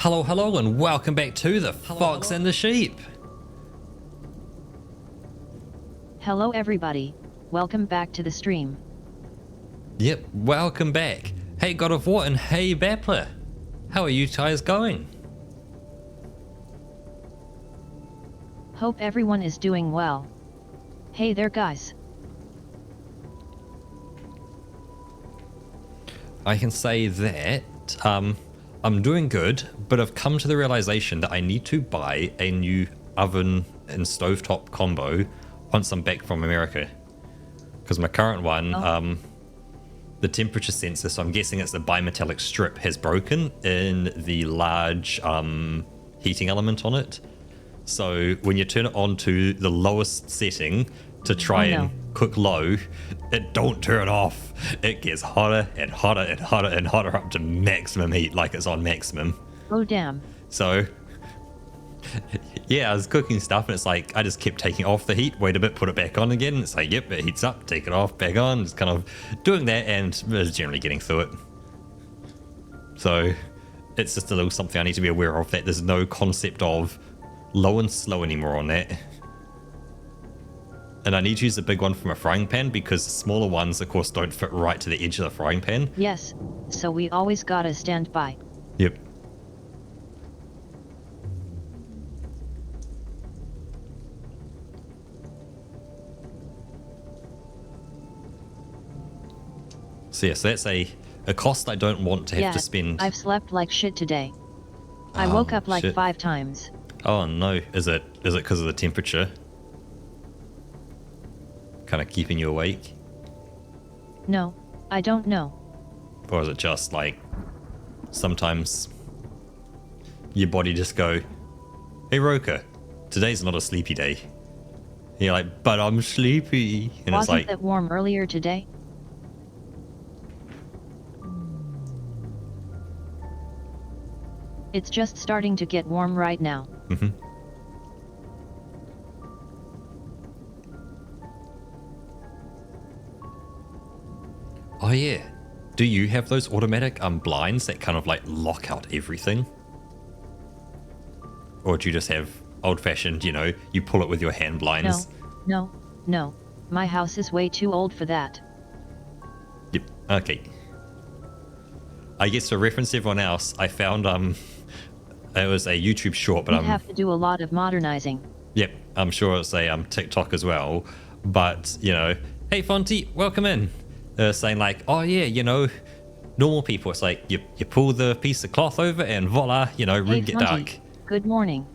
Hello, hello, and welcome back to the Fox and the Sheep. Hello everybody, welcome back to the stream. Yep, welcome back. Hey God of War and hey Bappler. How are you guys going? Hope everyone is doing well. Hey there guys. I can say that I'm doing good, but I've come to the realization that I need to buy a new oven and stovetop combo once I'm back from America. Because my current one, the temperature sensor, so I'm guessing it's the bimetallic strip, has broken in the large heating element on it. So when you turn it on to the lowest setting to try and cook low, it don't turn off. It gets hotter and hotter and hotter and hotter up to maximum heat, like it's on maximum. Oh damn. So yeah, I was cooking stuff and it's like I just kept taking off the heat, wait a bit, put it back on again. It's like, yep, it heats up, take it off, back on. Just kind of doing that and generally getting through it. So it's just a little something I need to be aware of, that there's no concept of low and slow anymore on that. And I need to use the big one from a frying pan because the smaller ones, of course, don't fit right to the edge of the frying pan. Yes, so we always gotta stand by. Yep. So yes, that's a cost I don't want to have to spend. I've slept like shit today. I woke up like 5 times. Oh no, is it because of the temperature? Kind of keeping you awake? No, I don't know. Or is it just like sometimes your body just go, hey Roka, today's not a sleepy day. And you're like, but I'm sleepy. And Wasn't it's like, it warm earlier today? It's just starting to get warm right now. Oh yeah. Do you have those automatic blinds that kind of like lock out everything? Or do you just have old-fashioned, you know, you pull it with your hand blinds? No. My house is way too old for that. Yep. Okay. I guess to reference everyone else, I found it was a YouTube short, but you have to do a lot of modernizing. Yep, I'm sure it's a TikTok as well. But you know, hey Fonty, welcome in. Saying like, oh yeah, you know, normal people. It's like you pull the piece of cloth over and voila, you know, room get dark. Good morning.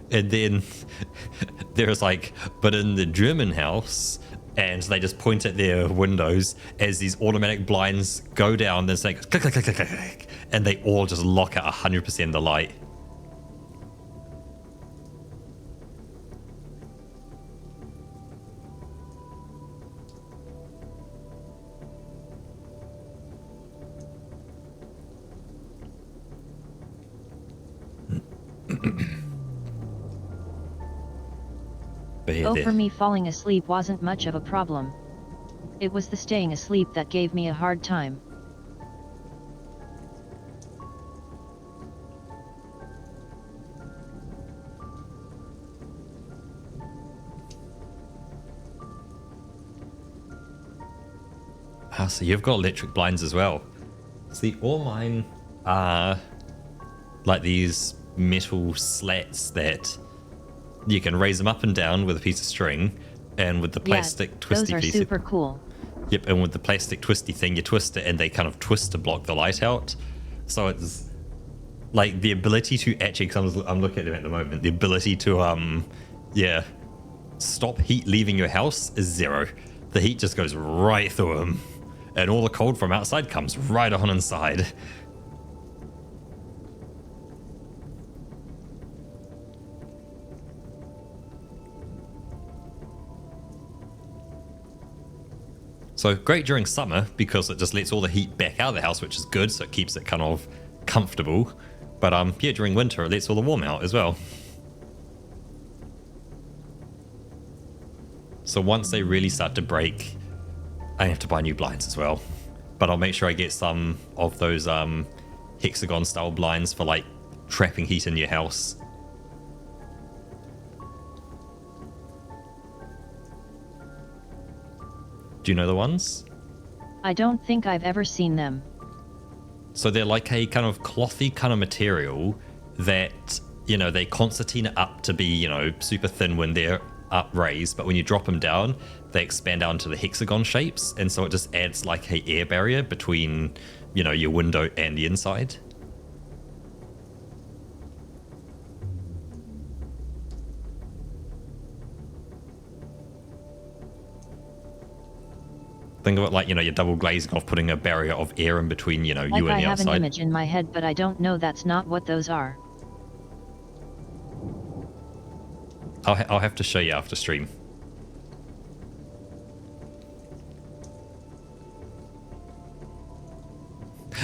And then there's like, but in the German house, and they just point at their windows as these automatic blinds go down. Then say click, click, click, click, click, click, and they all just lock at 100% of the light. For me, falling asleep wasn't much of a problem. It was the staying asleep that gave me a hard time. So you've got electric blinds as well. See, all mine are like these metal slats that you can raise them up and down with a piece of string, and with the plastic twisty those are piece. Super cool. Yep, and with the plastic twisty thing, you twist it and they kind of twist to block the light out. So it's like the ability to actually, because I'm looking at them at the moment, the ability to stop heat leaving your house is 0. The heat just goes right through them, and all the cold from outside comes right on inside. So great during summer because it just lets all the heat back out of the house, which is good, so it keeps it kind of comfortable. But yeah, during winter it lets all the warm out as well. So once they really start to break, I have to buy new blinds as well. But I'll make sure I get some of those hexagon style blinds for like trapping heat in your house. Do you know the ones? I don't think I've ever seen them. So they're like a kind of clothy kind of material that, you know, they concertina up to be, you know, super thin when they're upraised, but when you drop them down, they expand out into the hexagon shapes, and so it just adds like a air barrier between, you know, your window and the inside. Think of it like, you know, you're double glazing off, putting a barrier of air in between, you know, like you and the outside. I have an image in my head, but I don't know that's not what those are. I'll have to show you after stream.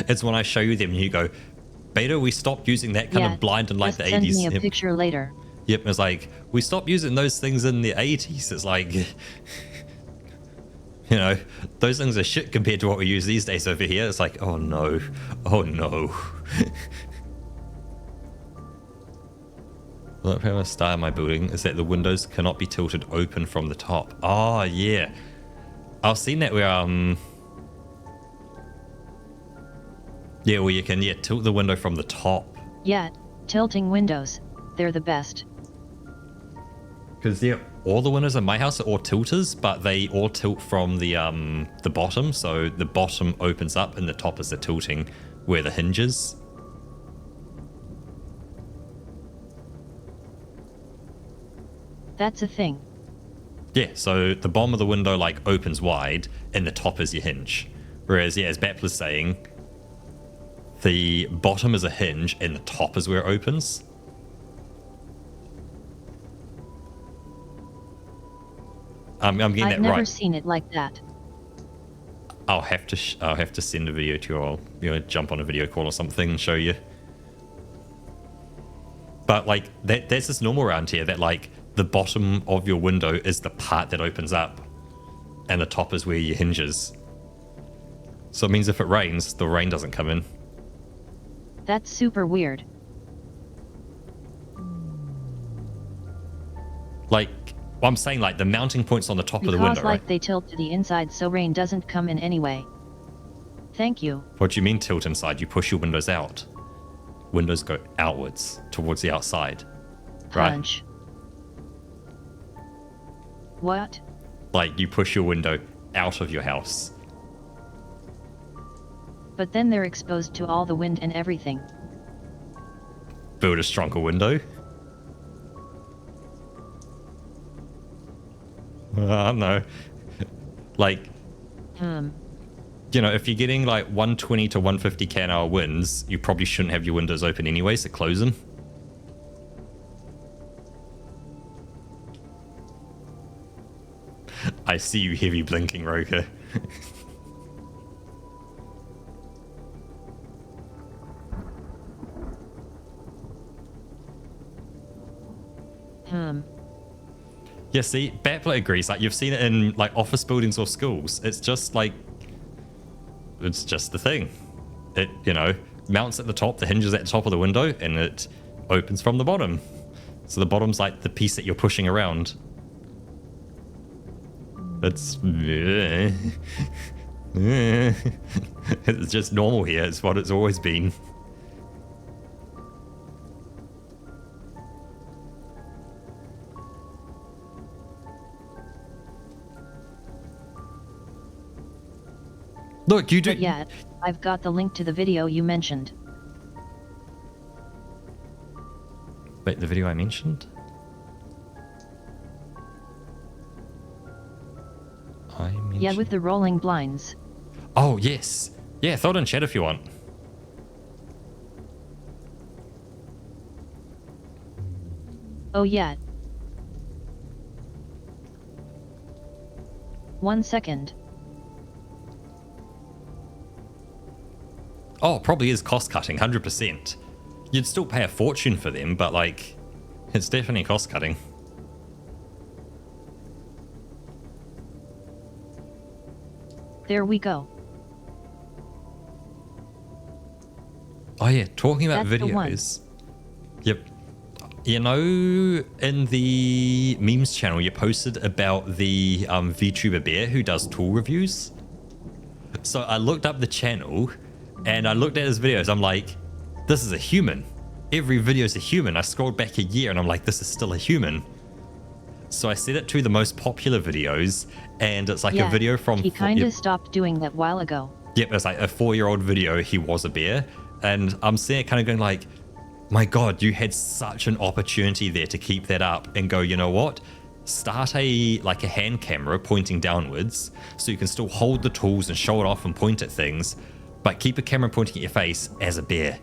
It's when I show you them and you go, Beta, we stopped using that kind of blind and like the 80s. Send me a picture later. Yep, it's like, we stopped using those things in the 80s. It's like, you know, those things are shit compared to what we use these days over here. It's like, oh no, oh no. The famous star in my building is that the windows cannot be tilted open from the top. Oh, yeah. I've seen that where, yeah, well, you can, tilt the window from the top. Yeah, tilting windows. They're the best. Because, yeah, all the windows in my house are all tilters, but they all tilt from the bottom. So the bottom opens up and the top is the tilting where the hinge is. That's a thing. Yeah, so the bottom of the window like opens wide and the top is your hinge. Whereas, yeah, as Bap was saying, the bottom is a hinge and the top is where it opens. I'm getting that right. I've never seen it like that. I'll have to send a video to you, or you know, jump on a video call or something and show you. But like that's just normal around here, that like the bottom of your window is the part that opens up and the top is where your hinges. So it means if it rains, the rain doesn't come in. That's super weird. Like, well, I'm saying like the mounting points on the top of the window, like right? They tilt to the inside so rain doesn't come in anyway. Thank you. What do you mean tilt inside? You push your windows out. Windows go outwards towards the outside. Punch. Right? What? Like you push your window out of your house. But then they're exposed to all the wind and everything. Build a stronger window. I don't know. Like, you know, if you're getting like 120 to 150 km/h winds, you probably shouldn't have your windows open anyway, so close them. I see you heavy blinking, Roker. Yeah, see, Batplet agrees. Like, you've seen it in like office buildings or schools. It's just like, it's just the thing. It, you know, mounts at the top, the hinge is at the top of the window, and it opens from the bottom. So the bottom's like the piece that you're pushing around. It's it's just normal here. It's what it's always been. Look, you do. But yeah, I've got the link to the video you mentioned. Wait, the video I mentioned? Yeah, with the rolling blinds. Oh, yes. Yeah, throw it in chat if you want. Oh, yeah. 1 second. Oh, probably is cost cutting, 100%. You'd still pay a fortune for them, but like, it's definitely cost cutting. There we go. Oh yeah, talking about videos. Yep. You know, in the memes channel, you posted about the VTuber Bear who does tool reviews. So I looked up the channel and I looked at his videos. I'm like, this is a human. Every video is a human. I scrolled back a year and I'm like, this is still a human. So I set it to the most popular videos, and it's like a video from... He kind of stopped doing that a while ago. Yep, it's like a 4-year-old video. He was a bear. And I'm sitting there kind of going like, my God, you had such an opportunity there to keep that up and go, you know what? Start a hand camera pointing downwards so you can still hold the tools and show it off and point at things, but keep a camera pointing at your face as a bear.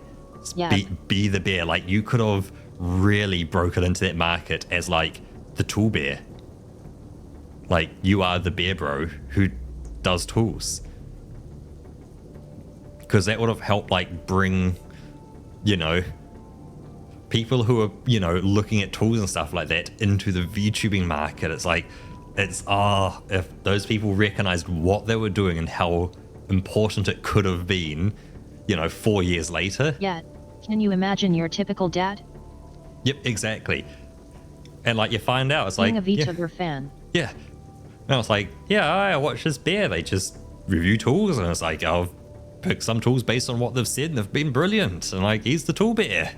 Yeah. Be the bear. Like, you could have really broken into that market as like the tool bear. Like, you are the bear bro who does tools. Because that would have helped like bring, you know, people who are, you know, looking at tools and stuff like that into the VTubing market. It's like, if those people recognized what they were doing and how important it could have been, you know, 4 years later. Yeah. Can you imagine your typical dad? Yep, exactly. And like, you find out, it's being like... a VTuber fan. Yeah. And I was like, yeah, I watch this bear. They just review tools, and it's like, I'll pick some tools based on what they've said, and they've been brilliant. And like, he's the tool bear.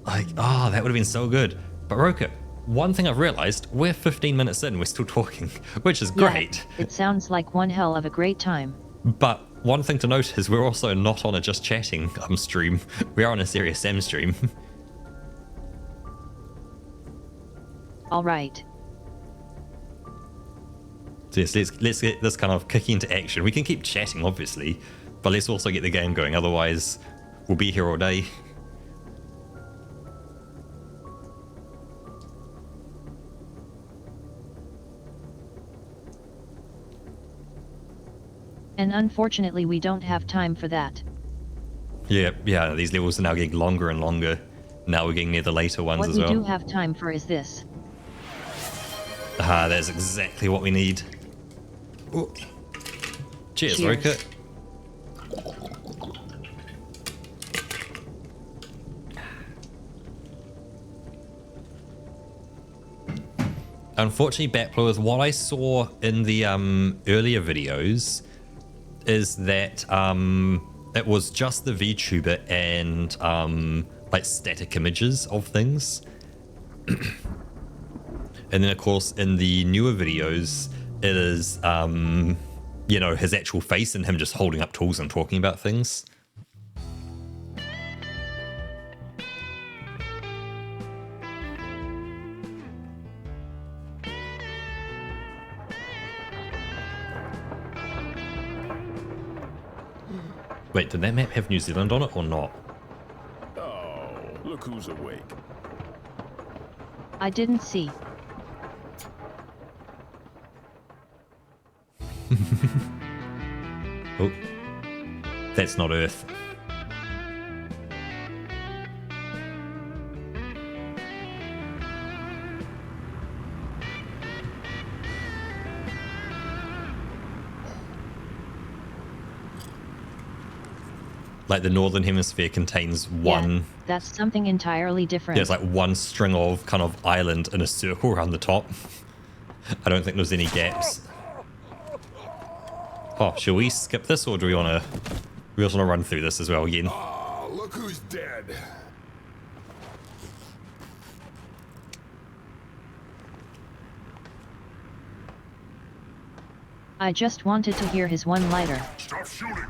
Like, oh, that would have been so good. But Roka, one thing I've realized, we're 15 minutes in, we're still talking, which is great. Yeah, it sounds like one hell of a great time. But one thing to note is we're also not on a just chatting stream. We are on a Serious Sam stream. All right. So yes, let's get this kind of kicking into action. We can keep chatting, obviously, but let's also get the game going. Otherwise, we'll be here all day. And unfortunately, we don't have time for that. Yeah, these levels are now getting longer and longer. Now we're getting near the later ones as well. What we do have time for is this. Ah, that's exactly what we need. Ooh. Cheers, Roka. Unfortunately, Backblow, with what I saw in the earlier videos, is that it was just the VTuber and like static images of things. And then, of course, in the newer videos, it is, you know, his actual face and him just holding up tools and talking about things. Wait, did that map have New Zealand on it or not? Oh, look who's awake. I didn't see. Oh, that's not Earth. Like the Northern Hemisphere contains one... Yeah, that's something entirely different. There's like one string of kind of island in a circle around the top. I don't think there's any gaps. Oh, shall we skip this, or do we want to run through this as well again? Oh, look who's dead. I just wanted to hear his one-liner. Stop shooting.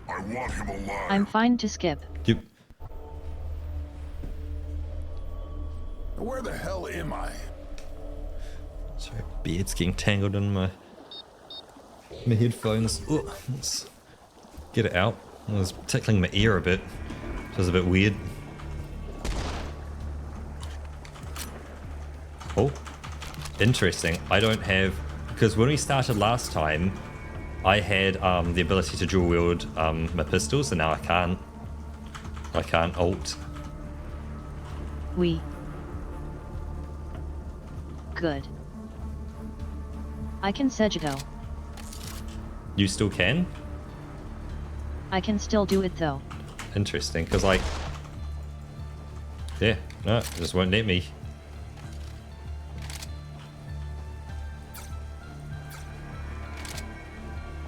I want him alive. I'm fine to skip. Yep. Where the hell am I? Sorry, beard's getting tangled in my headphones. Ooh, let's get it out. It was tickling my ear a bit, which was a bit weird. Oh, interesting. I don't have, because when we started last time, I had the ability to dual wield my pistols, and now I can't. I can't alt. Good. I can Sejudo. You still can? I can still do it though. Interesting, because like Yeah, no, it just won't let me.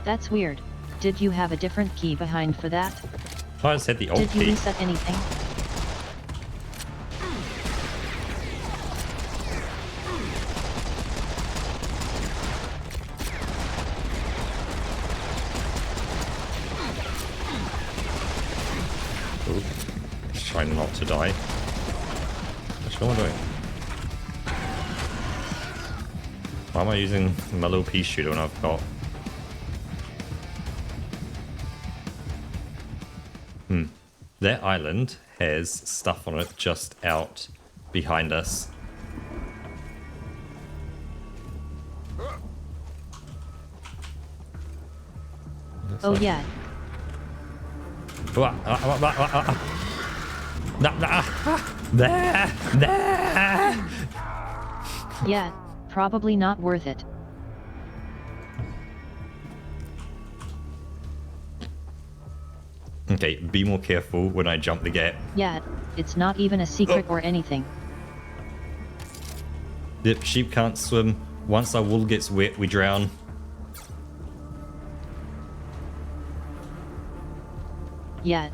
That's weird. Did you have a different key behind for that? I just had the old Did you key. reset anything? Ooh, just trying not to die. What am I doing? Why am I using my little pea shooter when I've got... That island has stuff on it just out behind us. Oh yeah. Yeah, probably not worth it. Okay, be more careful when I jump the gap. Yeah, it's not even a secret or anything. Yep, sheep can't swim. Once our wool gets wet, we drown. Yeah.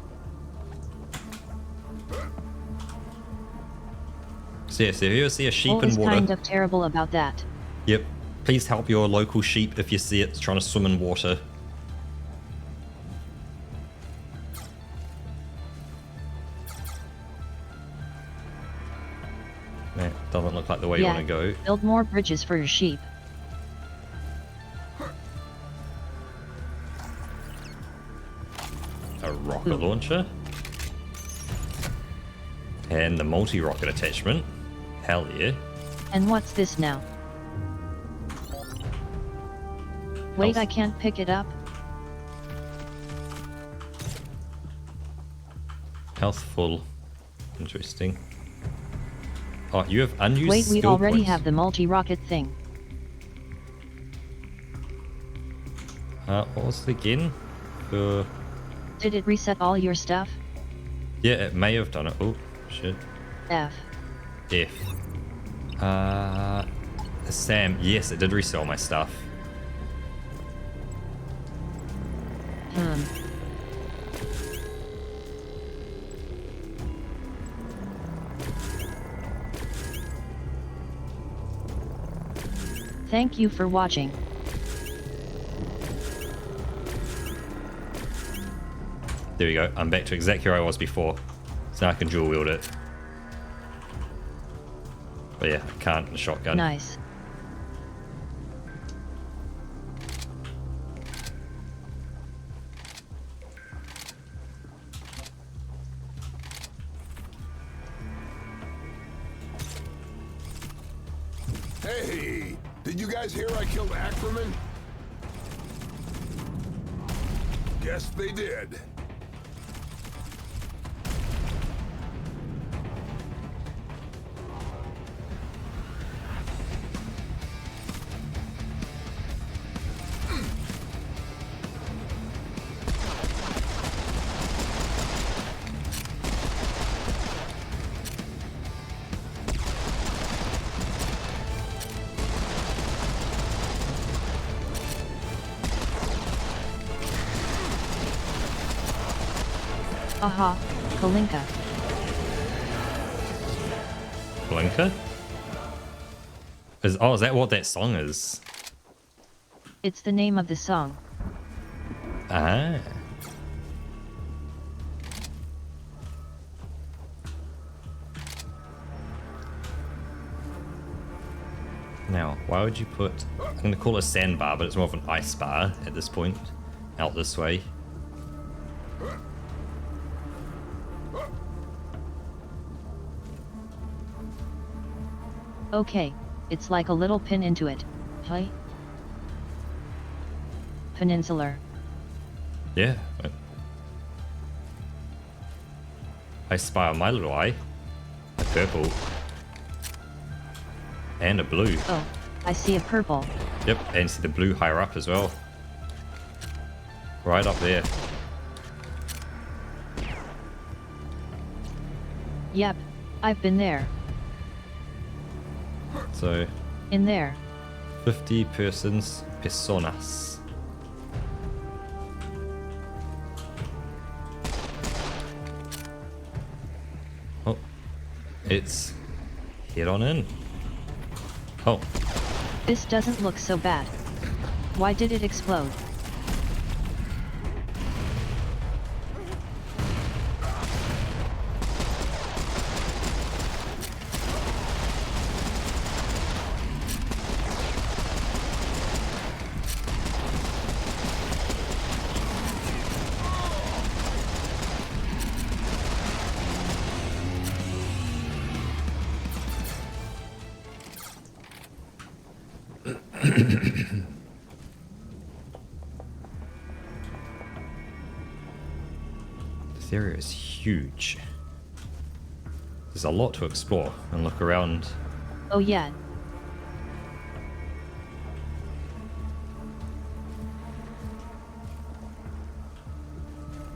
So yes, if you ever see a sheep Bull in is water... kind of terrible about that. Yep, please help your local sheep if you see it trying to swim in water. That doesn't look like the way you want to go. Build more bridges for your sheep. A rocket launcher. And the multi-rocket attachment. Hell yeah. And what's this now? Wait, I can't pick it up. Health full. Interesting. Oh, you have unused Wait, we skill already points. have the multi-rocket thing. What was it again? Did it reset all your stuff? Yeah, it may have done it. Oh, shit. F. F. Sam, yes, it did resell my stuff. Thank you for watching. There we go. I'm back to exactly where I was before. So now I can dual wield it. But yeah, I can't in a shotgun. Nice. Hey, did you guys hear I killed Ackerman? Guess they did. Aha, Kalinka. Blinker? Is that what that song is? It's the name of the song. Ah. Now, why would you put... I'm going to call it a sandbar, but it's more of an ice bar at this point. Out this way. Okay, it's like a little pin into it. Hi. Peninsular. Yeah. I spy on my little eye. A purple. And a blue. Oh, I see a purple. Yep, and see the blue higher up as well. Right up there. Yep, I've been there. So, In there. 50 personas. Oh, it's head on in. Oh, This doesn't look so bad. Why did it explode? this area is huge. There's a lot to explore and look around. Oh yeah.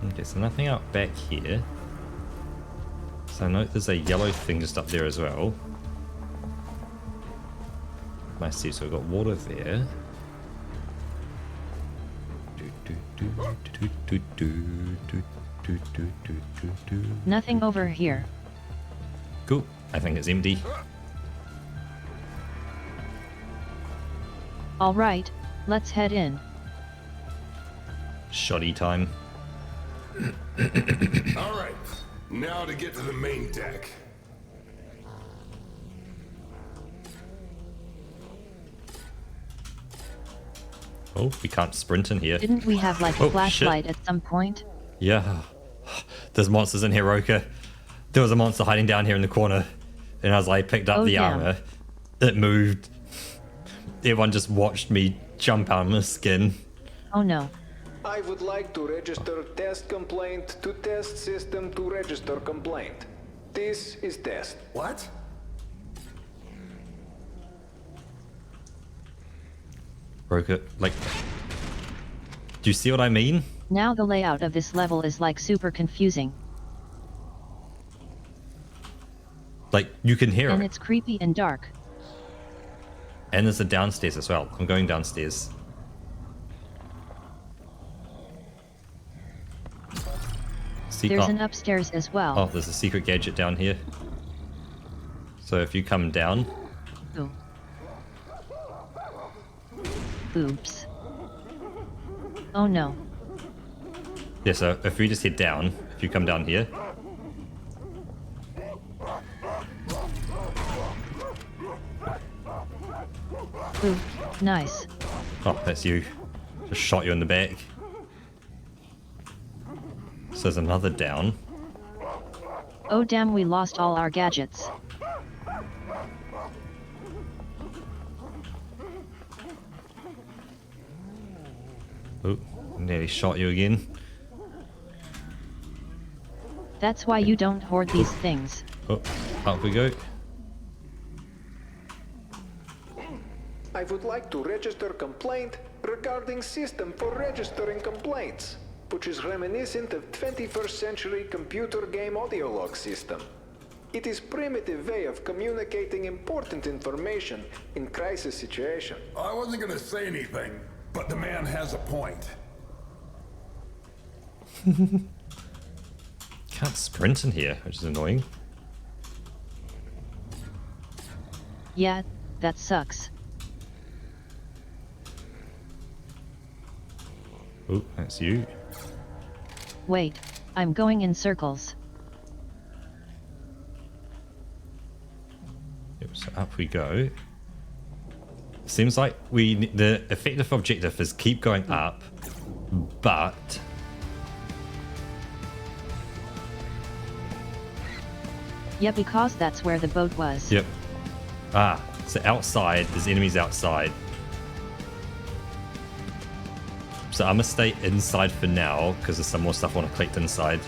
Okay, so nothing out back here. So I note there's a yellow thing just up there as well. I see, so we've got water there. Nothing over here. Cool. I think it's empty. Alright, let's head in. Shoddy time. All right, now to get to the main deck. Oh, we can't sprint in here. Didn't we have like a Oh, flashlight shit. at some point? Yeah. There's monsters in here, Roka. There was a monster hiding down here in the corner. And as I picked up Oh, the damn. armor, it moved. Everyone just watched me jump out of my skin. Oh no. I would like to register test complaint to test system to register complaint. This is test. What? Roka, like... Do you see what I mean? Now the layout of this level is like super confusing. Like, you can hear And it. it's creepy and dark. And there's a downstairs as well. I'm going downstairs. See, There's oh, an upstairs as well. oh, there's a secret gadget down here. So if you come down, Ooh. Oops. Oh no. yeah, so if we just head down, if you come down here, Ooh, nice. oh, that's you. Just shot you in the back. So there's another down. Oh damn, we lost all our gadgets. Oh, nearly shot you again. That's why you don't hoard these things. Oh, up we go. I would like to register complaint regarding system for registering complaints, which is reminiscent of 21st century computer game audio log system. It is primitive way of communicating important information in crisis situation. I wasn't gonna say anything, but the man has a point. Can't sprint in here, which is annoying. Yeah, that sucks. Oh, that's you. Wait, I'm going in circles. Yep, so up we go. Seems like the effective objective is keep going up, but Yeah, because that's where the boat was. yep. Ah, so outside, there's enemies outside. So I'm gonna stay inside for now because there's some more stuff I want to collect inside.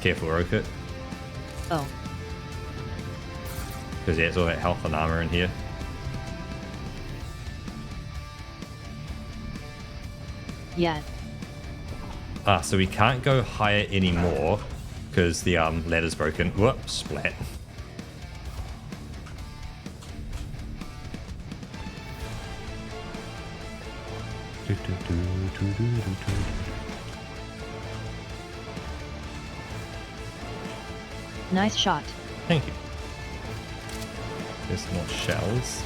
Careful, Rocket. Oh, Because yeah, it's all that health and armor in here. yeah. So we can't go higher anymore because the ladder's broken. Whoops, splat. Nice shot. Thank you. There's more shells.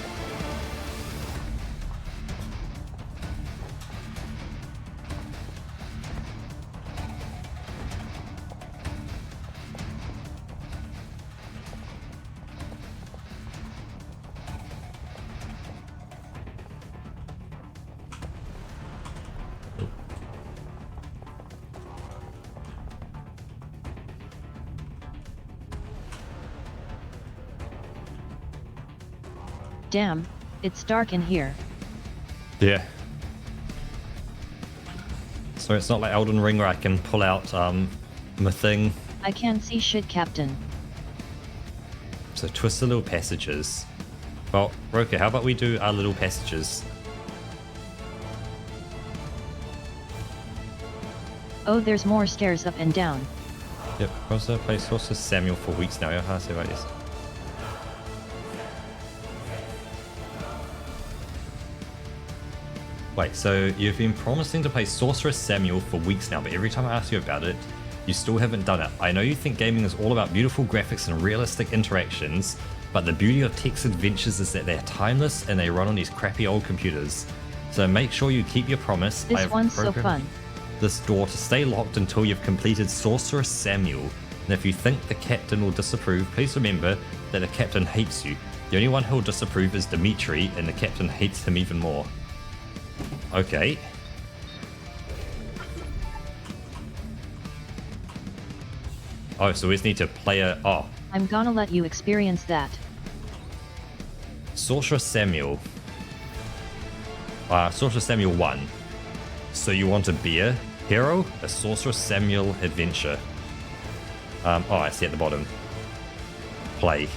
Damn, it's dark in here. Yeah. So it's not like Elden Ring where I can pull out my thing. I can't see shit, Captain. So twist the little passages. Well, Roka, how about we do our little passages? Oh, there's more stairs up and down. Yep, also played Sorcerer Samuel for weeks now. How say about this? Wait, so you've been promising to play Sorcerer Samuel for weeks now, but every time I ask you about it, you still haven't done it. I know you think gaming is all about beautiful graphics and realistic interactions, but the beauty of text adventures is that they're timeless and they run on these crappy old computers. So make sure you keep your promise. This one's so fun. This door to stay locked until you've completed Sorcerer Samuel. And if you think the captain will disapprove, please remember that the captain hates you. The only one who'll disapprove is Dimitri, and the captain hates him even more. Okay. Oh, so we just need to play a... Oh. I'm gonna let you experience that. Sorcerer Samuel. Sorcerer Samuel 1. So you want to be a hero? A Sorcerer Samuel adventure. Oh, I see at the bottom. Play.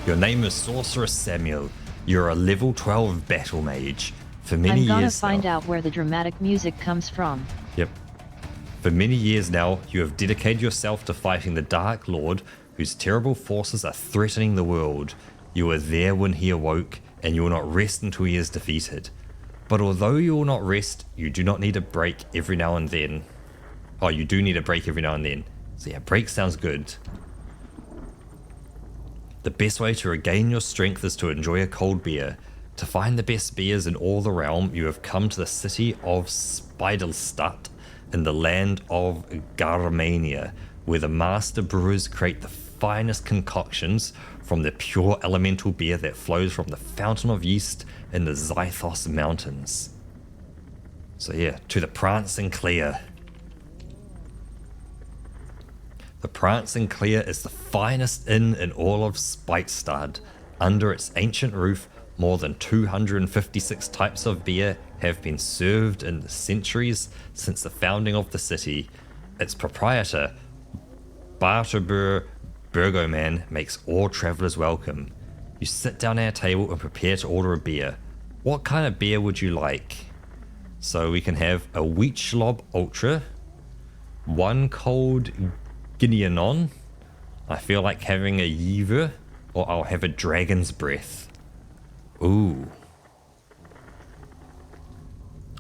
Your name is Sorcerer Samuel. You're a level 12 battle mage. For many years I'm gonna now, find out where the dramatic music comes from. Yep. For many years now, you have dedicated yourself to fighting the Dark Lord, whose terrible forces are threatening the world. You were there when he awoke, and you will not rest until he is defeated. But although you will not rest, you do not need a break every now and then. Oh, you do need a break every now and then. So yeah, break sounds good. The best way to regain your strength is to enjoy a cold beer. To find the best beers in all the realm, you have come to the city of Spidelstadt in the land of Garmania, where the master brewers create the finest concoctions from the pure elemental beer that flows from the fountain of yeast in the Zythos Mountains. So yeah, to the Prancing Clear. The Prancing Clear is the finest inn in all of Spitestad. Under its ancient roof, more than 256 types of beer have been served in the centuries since the founding of the city. Its proprietor, Barterbur Burgoman, makes all travelers welcome. You sit down at a table and prepare to order a beer. What kind of beer would you like? So we can have a Wheatschlob Ultra, one cold Guignon. I feel like having a Yever, or I'll have a Dragon's Breath. Ooh.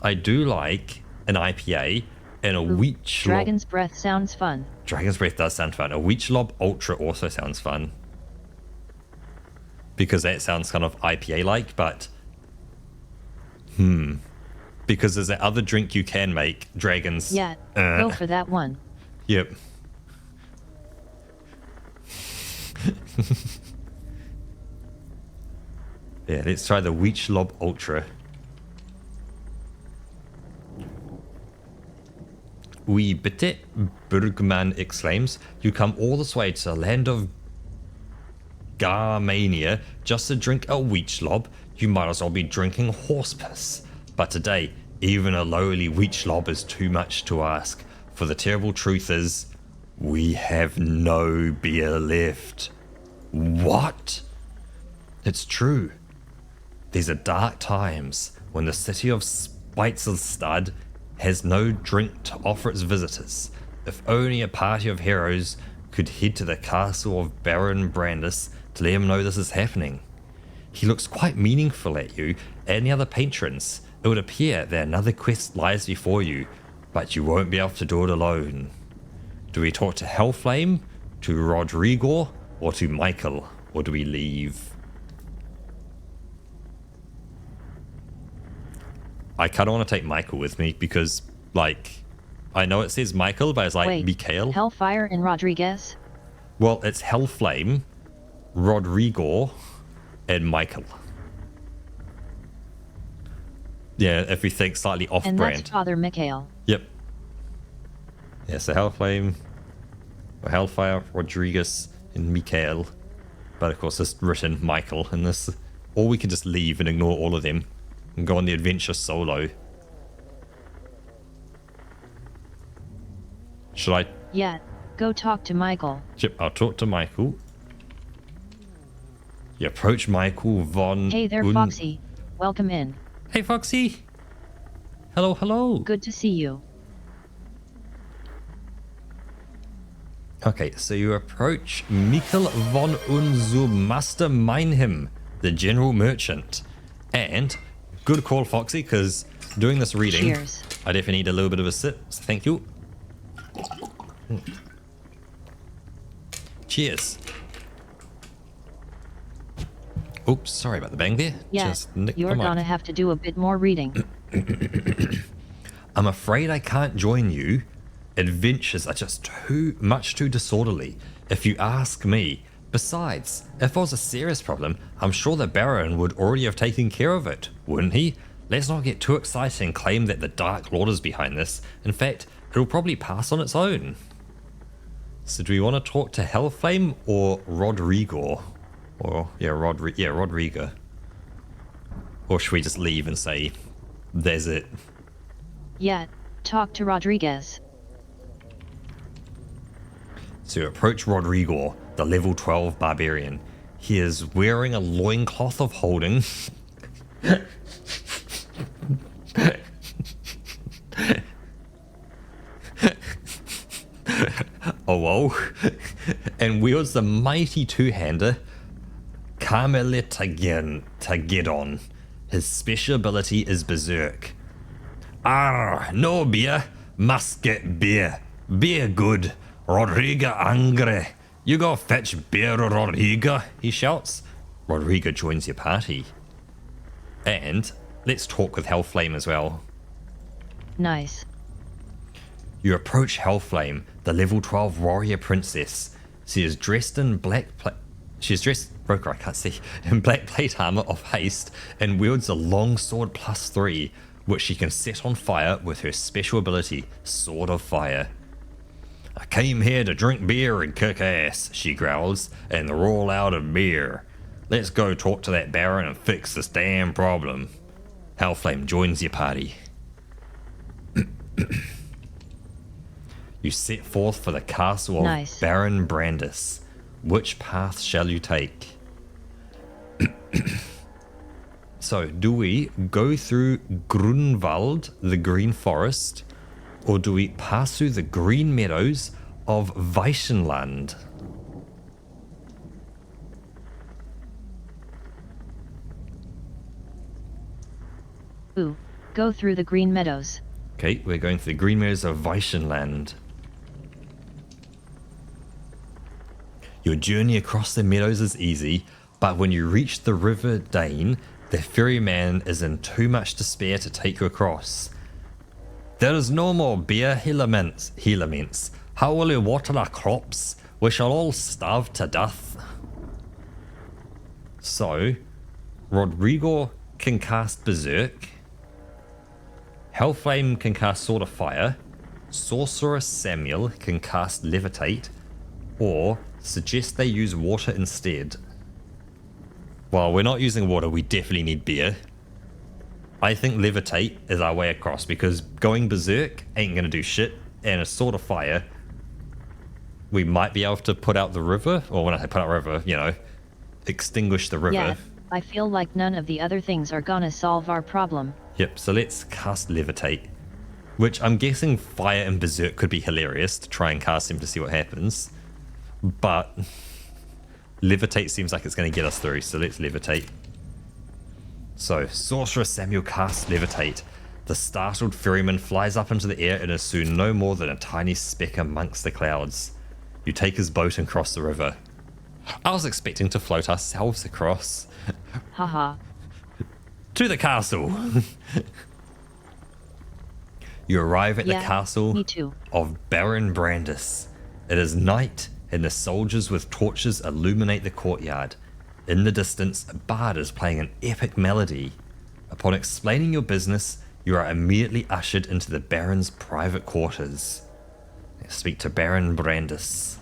I do like an IPA and a Wheatschlob. Dragon's Breath sounds fun. Dragon's Breath does sound fun. A Wheatschlob Ultra also sounds fun. Because that sounds kind of IPA-like, but... Because there's that other drink you can make, Dragons. Yeah, go for that one. Yep. Yeah, let's try the Wheatschlob Ultra. Oui, bitte, Bergman exclaims. You come all this way to the land of Garmania just to drink a Wheatschlob? You might as well be drinking horse piss. But today, even a lowly Wheatschlob is too much to ask. For the terrible truth is, we have no beer left. What? It's true. These are dark times when the city of Beitzelstad has no drink to offer its visitors. If only a party of heroes could head to the castle of Baron Brandis to let him know this is happening. He looks quite meaningful at you and the other patrons. It would appear that another quest lies before you, but you won't be able to do it alone. Do we talk to Hellflame, to Rodrigo, or to Michael, or do we leave? I kind of want to take Michael with me because, like, I know it says Michael, but it's like Wait, Mikhail. Hellfire and Rodriguez? Well, it's Hellflame, Rodrigo, and Michael. Yeah, if we think slightly And off-brand. that's Father Mikhail. Yep. Yeah, so Hellflame, or Hellfire, Rodriguez, and Mikhail. But of course, it's written Michael in this. Or we can just leave and ignore all of them and go on the adventure solo. Should I? Yeah, go talk to Michael. Yep, I'll talk to Michael. You approach Michael von... Hey there, Foxy. Welcome in. Hey, Foxy. Hello, hello. Good to see you. Okay, so you approach Mikkel von Unzum Meinhem, the general merchant. And, good call, Foxy, because doing this reading, Cheers. I definitely need a little bit of a sip, so thank you. Cheers. Oops, sorry about the bang there. Yeah, Just nicked you're the mic. gonna have to do a bit more reading. I'm afraid I can't join you. Adventures are just too disorderly, if you ask me. Besides, if it was a serious problem, I'm sure the Baron would already have taken care of it, wouldn't he? Let's not get too excited and claim that the Dark Lord is behind this. In fact, it'll probably pass on its own. So do we want to talk to Hellflame or Rodrigo? Or, yeah, Rodrigo. Or should we just leave and say, there's it? Yeah, talk to Rodriguez. So you approach Rodrigo, the level 12 barbarian. He is wearing a loincloth of holding. Oh, whoa. And wields the mighty two-hander, Carmelitagedon. His special ability is Berserk. Arr, no beer, must get beer. Beer good. Rodrigo angry. You go fetch beer, Rodrigo, he shouts. Rodrigo joins your party. And let's talk with Hellflame as well. Nice. You approach Hellflame, the level 12 warrior princess. She is dressed in Broker, I can't see, in black plate armor of haste and wields a long sword +3, which she can set on fire with her special ability, Sword of Fire. I came here to drink beer and kick ass, she growls, and roll out of beer. Let's go talk to that Baron and fix this damn problem. Hellflame joins your party. You set forth for the castle of Nice. Baron Brandis. Which path shall you take? So, do we go through Grunwald, the Green Forest, or do we pass through the green meadows of Weichenland? Ooh, go through the green meadows. Okay, we're going through the green meadows of Weichenland. Your journey across the meadows is easy, but when you reach the River Dane, the ferryman is in too much despair to take you across. There is no more beer, he laments. How will you water our crops? We shall all starve to death. So, Rodrigo can cast Berserk. Hellflame can cast Sword of Fire. Sorcerer Samuel can cast Levitate. Or suggest they use water instead. Well, we're not using water, we definitely need beer. I think Levitate is our way across because going Berserk ain't gonna do shit, and a Sword of Fire, we might be able to put out the river, or when I say put out the river, you know, extinguish the river. Yeah, I feel like none of the other things are gonna solve our problem. Yep, so let's cast Levitate. Which I'm guessing Fire and Berserk could be hilarious to try and cast him to see what happens. But Levitate seems like it's going to get us through, so let's Levitate. So, Sorcerer Samuel casts Levitate. The startled ferryman flies up into the air and is soon no more than a tiny speck amongst the clouds. You take his boat and cross the river. I was expecting to float ourselves across. Haha. To the castle! You arrive at the castle me too. of Baron Brandis. It is night, and the soldiers with torches illuminate the courtyard. In the distance, a bard is playing an epic melody. Upon explaining your business, you are immediately ushered into the Baron's private quarters. Speak to Baron Brandis.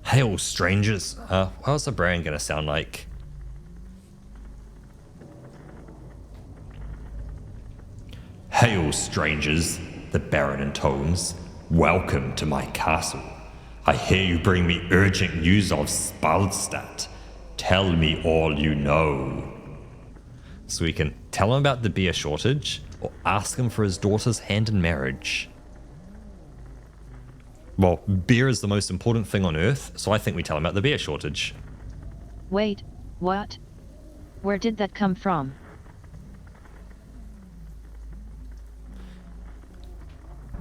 Hail, strangers. What's the Baron gonna sound like? Hail, strangers, the Baron intones. Welcome to my castle. I hear you bring me urgent news of Spaldstadt. Tell me all you know. So we can tell him about the beer shortage, or ask him for his daughter's hand in marriage. Well, beer is the most important thing on Earth, so I think we tell him about the beer shortage. Wait, what? Where did that come from?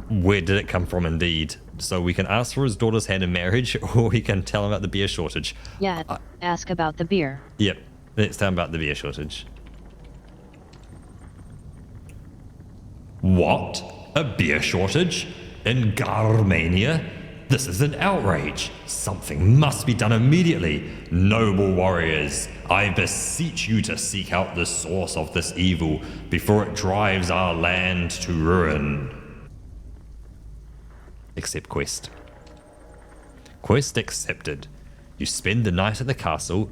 Where did it come from, indeed? So we can ask for his daughter's hand in marriage, or we can tell him about the beer shortage. Yeah, ask about the beer. Yep, let's tell him about the beer shortage. What? A beer shortage? In Garmania? This is an outrage. Something must be done immediately. Noble warriors, I beseech you to seek out the source of this evil before it drives our land to ruin. Accept quest. Quest accepted. You spend the night at the castle,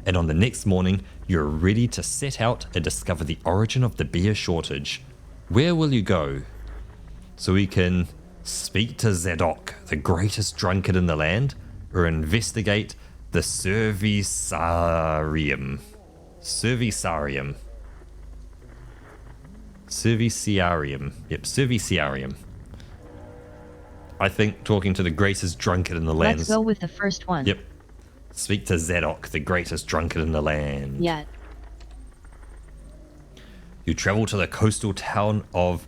and on the next morning, you're ready to set out and discover the origin of the beer shortage. Where will you go? So we can speak to Zedok, the greatest drunkard in the land, or investigate the Serviciarium. Serviciarium. Serviciarium. Yep, Serviciarium. I think talking to the greatest drunkard in the land. Let's go with the first one. Yep. Speak to Zedok, the greatest drunkard in the land. Yeah. You travel to the coastal town of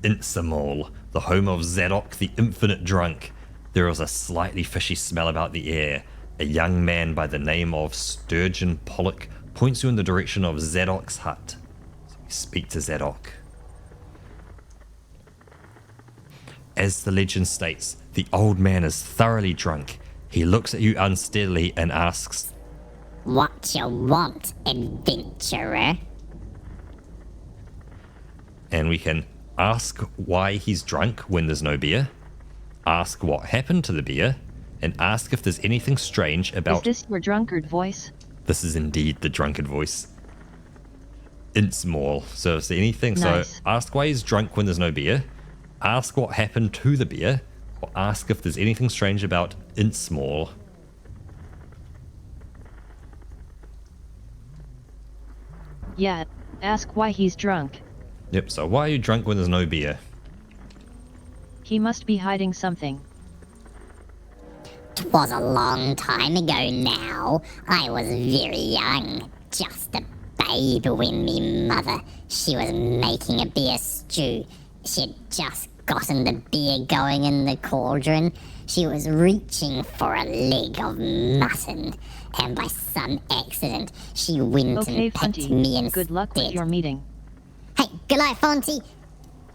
Insamol, the home of Zedok, the infinite drunk. There is a slightly fishy smell about the air. A young man by the name of Sturgeon Pollock points you in the direction of Zedok's hut. So we speak to Zedok. As the legend states, the old man is thoroughly drunk. He looks at you unsteadily and asks, "What you want, adventurer?" And we can ask why he's drunk when there's no beer, ask what happened to the beer, and ask if there's anything strange about... Is this your drunkard voice? This is indeed the drunkard voice. Intsmall. So is there anything... Nice. So ask why he's drunk when there's no beer, ask what happened to the beer, or ask if there's anything strange about Intsmall. Yeah, ask why he's drunk. Yep, so why are you drunk when there's no beer? He must be hiding something. 'Twas a long time ago now. I was very young, just a babe when me mother, she was making a beer stew. She'd just gotten the beer going in the cauldron. She was reaching for a leg of mutton, and by some accident, she went Okay, and picked Funty, me instead. good luck with your meeting. Hey, good night, Fonty.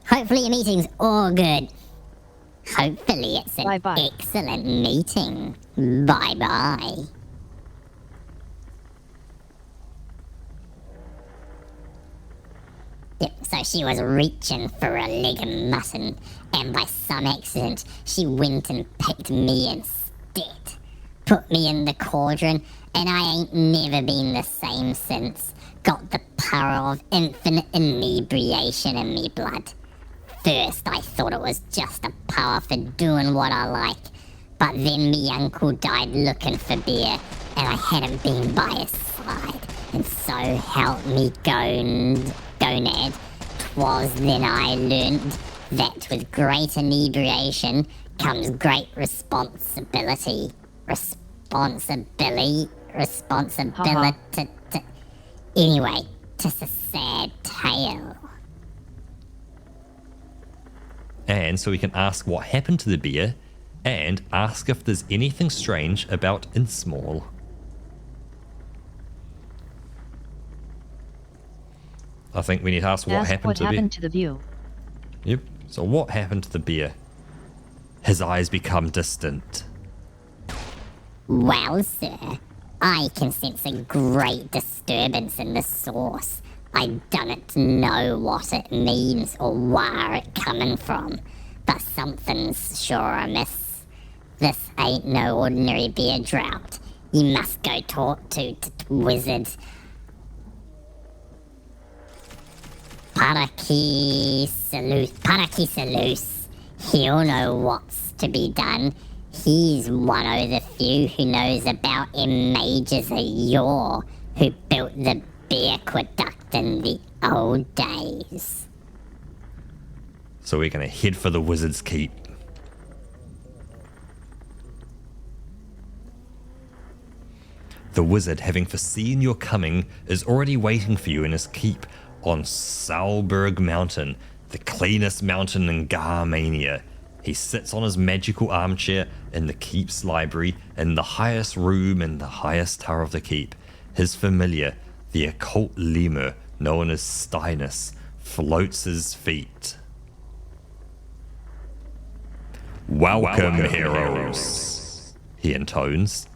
Hopefully your meeting's all good. Hopefully it's an Bye-bye. excellent meeting. Bye-bye. Yep, so she was reaching for a leg of mutton, and by some accident, she went and picked me instead. Put me in the cauldron, and I ain't never been the same since. Got the power of infinite inebriation in me blood. First, I thought it was just a power for doing what I like, but then me uncle died looking for beer, and I hadn't been by his side, and so help me gonad, 'twas then I learned that with great inebriation comes great responsibility. Responsibility. Anyway, 'tis a sad tale. And so we can ask what happened to the beer, and ask if there's anything strange about Innsmouth. I think we need to ask what happened to the beer. to the view. Yep. So what happened to the beer? His eyes become distant. Well, sir, I can sense a great disturbance in the source. I dunnot know what it means or where it coming from, but something's sure amiss. This ain't no ordinary beer drought. You must go talk to wizard Parakisalus. He'll know what's to be done. He's one of the few who knows about them mages of yore who built the Beerqueduct in the old days. So we're going to head for the Wizard's Keep. The wizard, having foreseen your coming, is already waiting for you in his keep on Salberg Mountain, the cleanest mountain in Garmania. He sits on his magical armchair in the keep's library, in the highest room in the highest tower of the keep. His familiar, the occult lemur, known as Steinus, floats his feet. Welcome, heroes, he intones.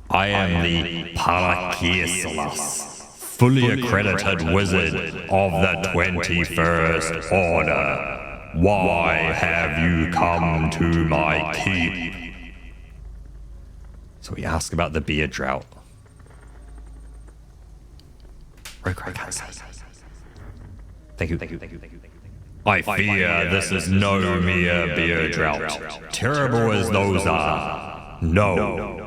I am the Parakisalus, fully accredited wizard of the 21st Order. Why have you come to my keep? So we ask about the beer drought. Thank you. I fear this is no mere beer drought, terrible as those are. No.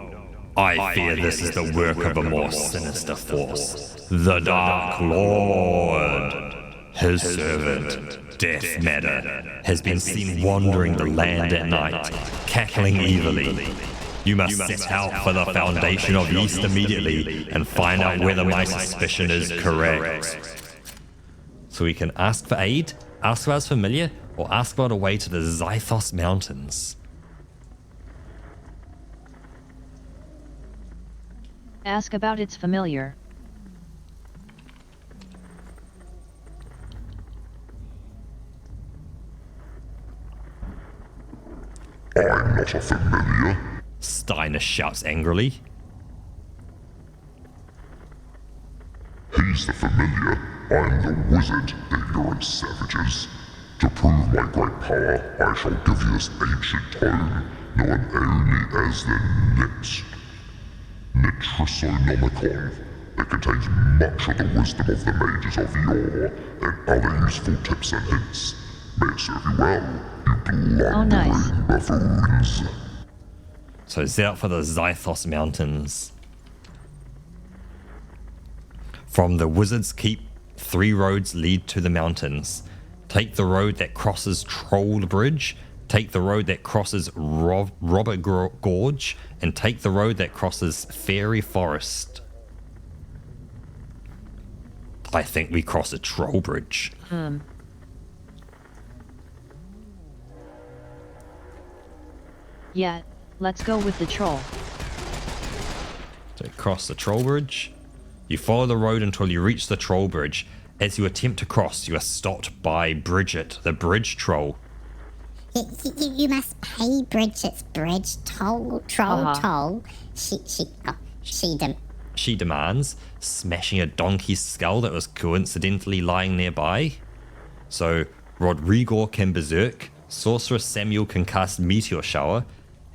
I fear this is the work of a more sinister force, the Dark Lord. His servant, Death Matter, has been seen wandering the land at night, cackling evilly. You must set out for the foundation of East immediately and find out whether my suspicion is correct. So we can ask for aid, ask about his familiar, or ask about a way to the Zythos Mountains. Ask about its familiar. I'm not a familiar. Steiner shouts angrily. He's the familiar. I'm the wizard, ignorant savages. To prove my great power, I shall give you this ancient tome, known only as the Nitrosonomicon. It contains much of the wisdom of the mages of yore, and other useful tips and hints. May it serve you well, you blundering buffoons. So set out for the Zythos Mountains. From the Wizard's Keep, 3 roads lead to the mountains. Take the road that crosses Troll Bridge, take the road that crosses Robert Gorge, and take the road that crosses Fairy Forest. I think we cross a Troll Bridge. Yeah, let's go with the troll. So cross the Troll Bridge. You follow the road until you reach the Troll Bridge. As you attempt to cross, you are stopped by Bridget, the bridge troll. You must pay Bridget's bridge toll. She demands, smashing a donkey's skull that was coincidentally lying nearby. So Rodrigo can berserk, Sorcerer Samuel can cast Meteor Shower,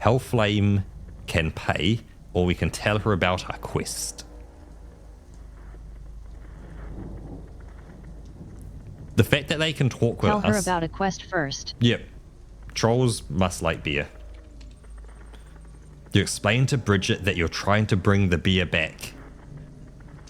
Hellflame can pay, or we can tell her about our quest. The fact that they can talk with us... Tell her about a quest first. Yep. Trolls must like beer. You explain to Bridget that you're trying to bring the beer back.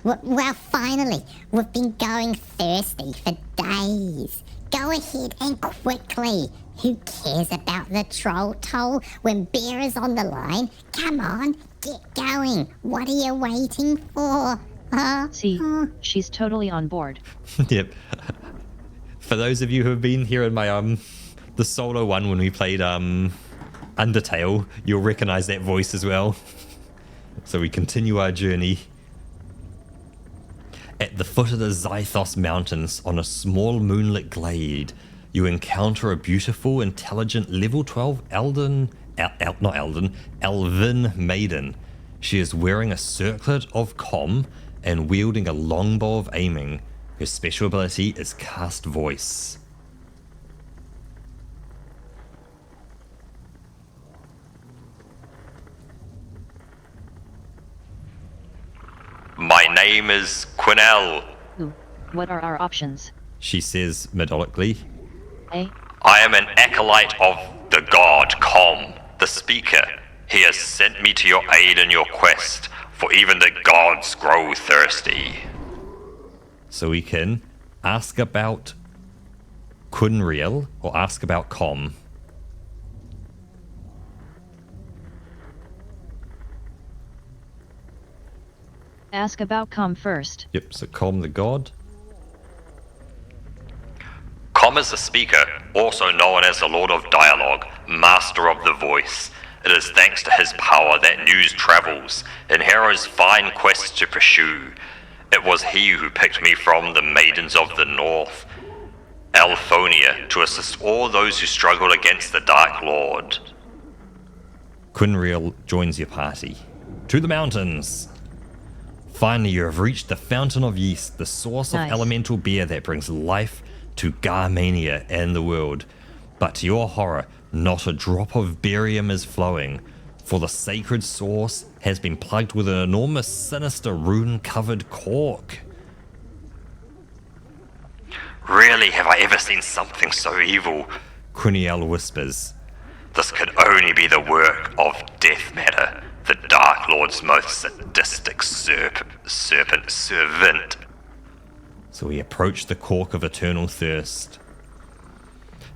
Well, finally, we've been going thirsty for days. Go ahead and quickly. Who cares about the troll toll when beer is on the line? Come on, get going. What are you waiting for? Huh? See, she's totally on board. Yep. For those of you who have been here in my the solo one when we played Undertale, you'll recognize that voice as well. So we continue our journey. At the foot of the Zythos Mountains, on a small moonlit glade, you encounter a beautiful, intelligent level 12 Elven maiden. She is wearing a circlet of comm and wielding a longbow of aiming. Her special ability is Cast Voice. My name is Quinnell, Ooh, what are our options? she says methodically. Eh? I am an acolyte of the god Com, the speaker. He has sent me to your aid in your quest, for even the gods grow thirsty. So we can ask about Quinriel or ask about Com. Ask about Com first. Yep, so Com the god. Com is the speaker, also known as the Lord of Dialogue, Master of the Voice. It is thanks to his power that news travels, and heroes find quests to pursue. It was he who picked me from the Maidens of the North, Alphonia, to assist all those who struggled against the Dark Lord. Quinriel joins your party. To the mountains! Finally, you have reached the Fountain of Yeast, the source of elemental beer that brings life to Garmania and the world. But to your horror, not a drop of barium is flowing, for the sacred source has been plugged with an enormous, sinister, rune-covered cork. Really, have I ever seen something so evil? Quinriel whispers. This could only be the work of Death Matter, the Dark Lord's most sadistic servant. So we approach the cork of eternal thirst.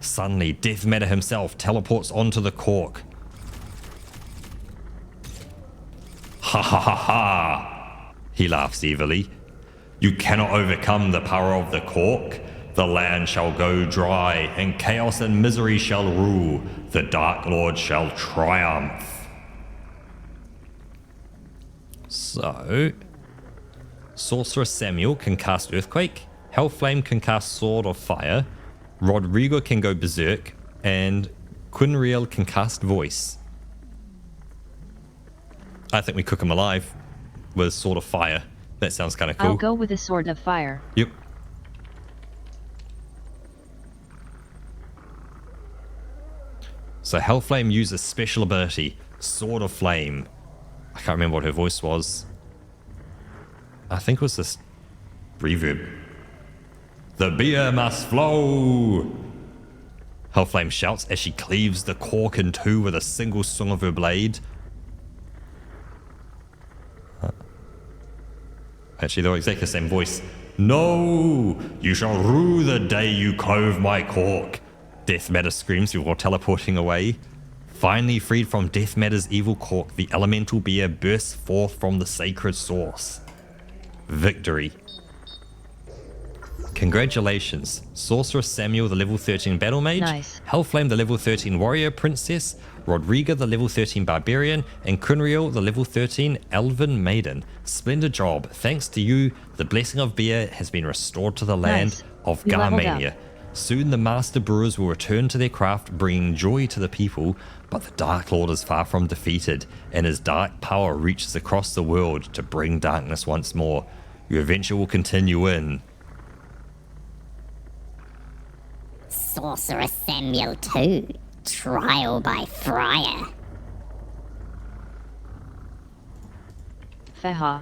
Suddenly, Death Matter himself teleports onto the cork. Ha ha ha ha! He laughs evilly. You cannot overcome the power of the cork. The land shall go dry, and chaos and misery shall rule. The Dark Lord shall triumph. So, Sorcerer Samuel can cast Earthquake, Hellflame can cast Sword of Fire, Rodrigo can go Berserk, and Quinriel can cast Voice. I think we cook him alive with Sword of Fire. That sounds kind of cool. I'll go with the Sword of Fire. Yep. So Hellflame uses special ability, Sword of Flame. I can't remember what her voice was. I think it was this reverb. The beer must flow! Hellflame shouts as she cleaves the cork in two with a single swing of her blade. Actually, they're exactly the same voice. No! You shall rue the day you clove my cork! Death Matter screams before teleporting away. Finally freed from Death Matter's evil cork, the elemental beer bursts forth from the sacred source. Victory. Congratulations, Sorcerer Samuel, the level 13 Battle Mage, nice. Hellflame, the level 13 Warrior Princess, Rodriga, the level 13 Barbarian, and Quinriel, the level 13 Elven Maiden. Splendid job. Thanks to you, the blessing of beer has been restored to the land of We leveled Garmania. up. Soon the master brewers will return to their craft, bringing joy to the people, but the Dark Lord is far from defeated, and his dark power reaches across the world to bring darkness once more. Your adventure will continue in Sorcerer Samuel 2, Trial by Friar. Feha.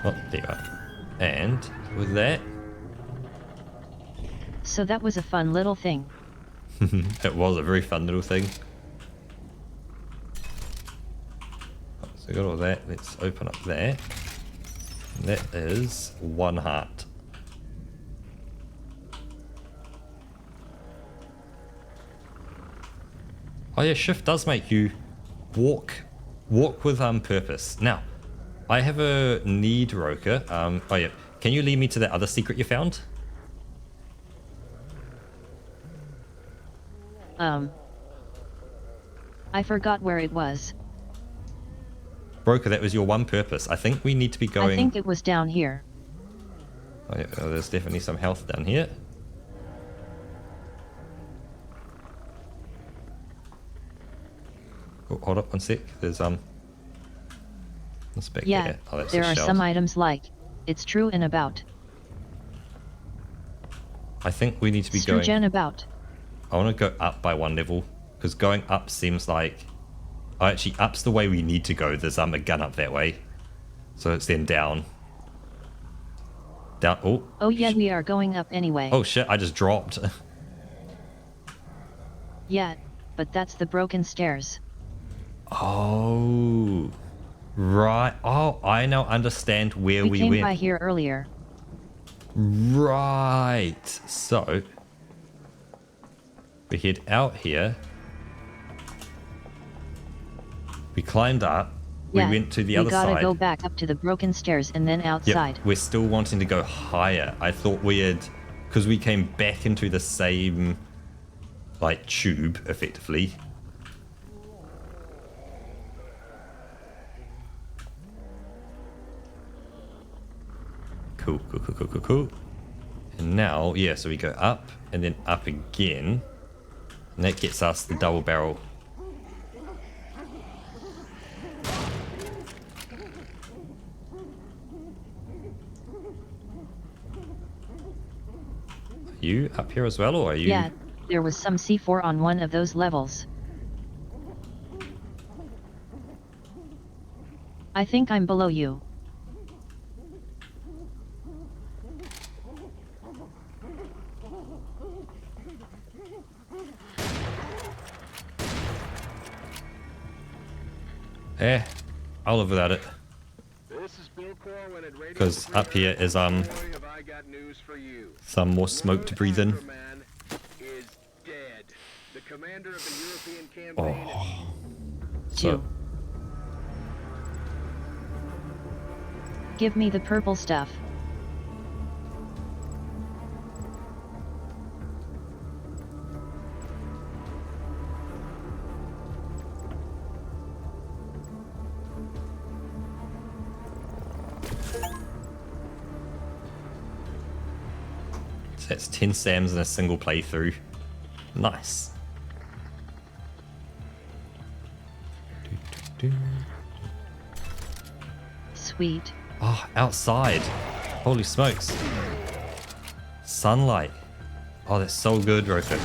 Oh, there you are. And with that, So that was a fun little thing. it was a very fun little thing. We got all that. Let's open up that. That is 1 heart. Oh yeah, shift does make you walk with purpose. Now, I have a need, Roka. Oh yeah, can you lead me to that other secret you found? I forgot where it was. Roka, that was your one purpose. I think we need to be going... I think it was down here. Oh yeah, there's definitely some health down here. Oh, hold up one sec. There's what's back Yeah, there? Oh, that's there a are shell. some items like, it's true and about. I think we need to be It's true going... and about. I want to go up by 1 level, because going up seems like... Oh, actually, up's the way we need to go. There's a gun up that way. So it's then down. Down... Oh. Oh yeah, we are going up anyway. Oh shit, I just dropped. Yeah, but that's the broken stairs. Oh. Right. Oh, I now understand where we came went. by here earlier. Right. So... we head out here. We climbed up. Yeah, we went to the other side. We gotta go back up to the broken stairs and then outside. Yep, we're still wanting to go higher. I thought we had... because we came back into the same... like, tube, effectively. Cool, cool, cool, cool, cool, cool. And now, yeah, so we go up and then up again. And that gets us the double barrel. Are you up here as well, or are you... Yeah, there was some C4 on one of those levels. I think I'm below you. Eh, I'll live without it. Because up here is some more smoke to breathe in. Oh. So, Give me the purple stuff. so that's 10 SAMs in a single playthrough. Nice. Sweet. Oh, outside. Holy smokes. Sunlight. Oh, that's so good, Roka.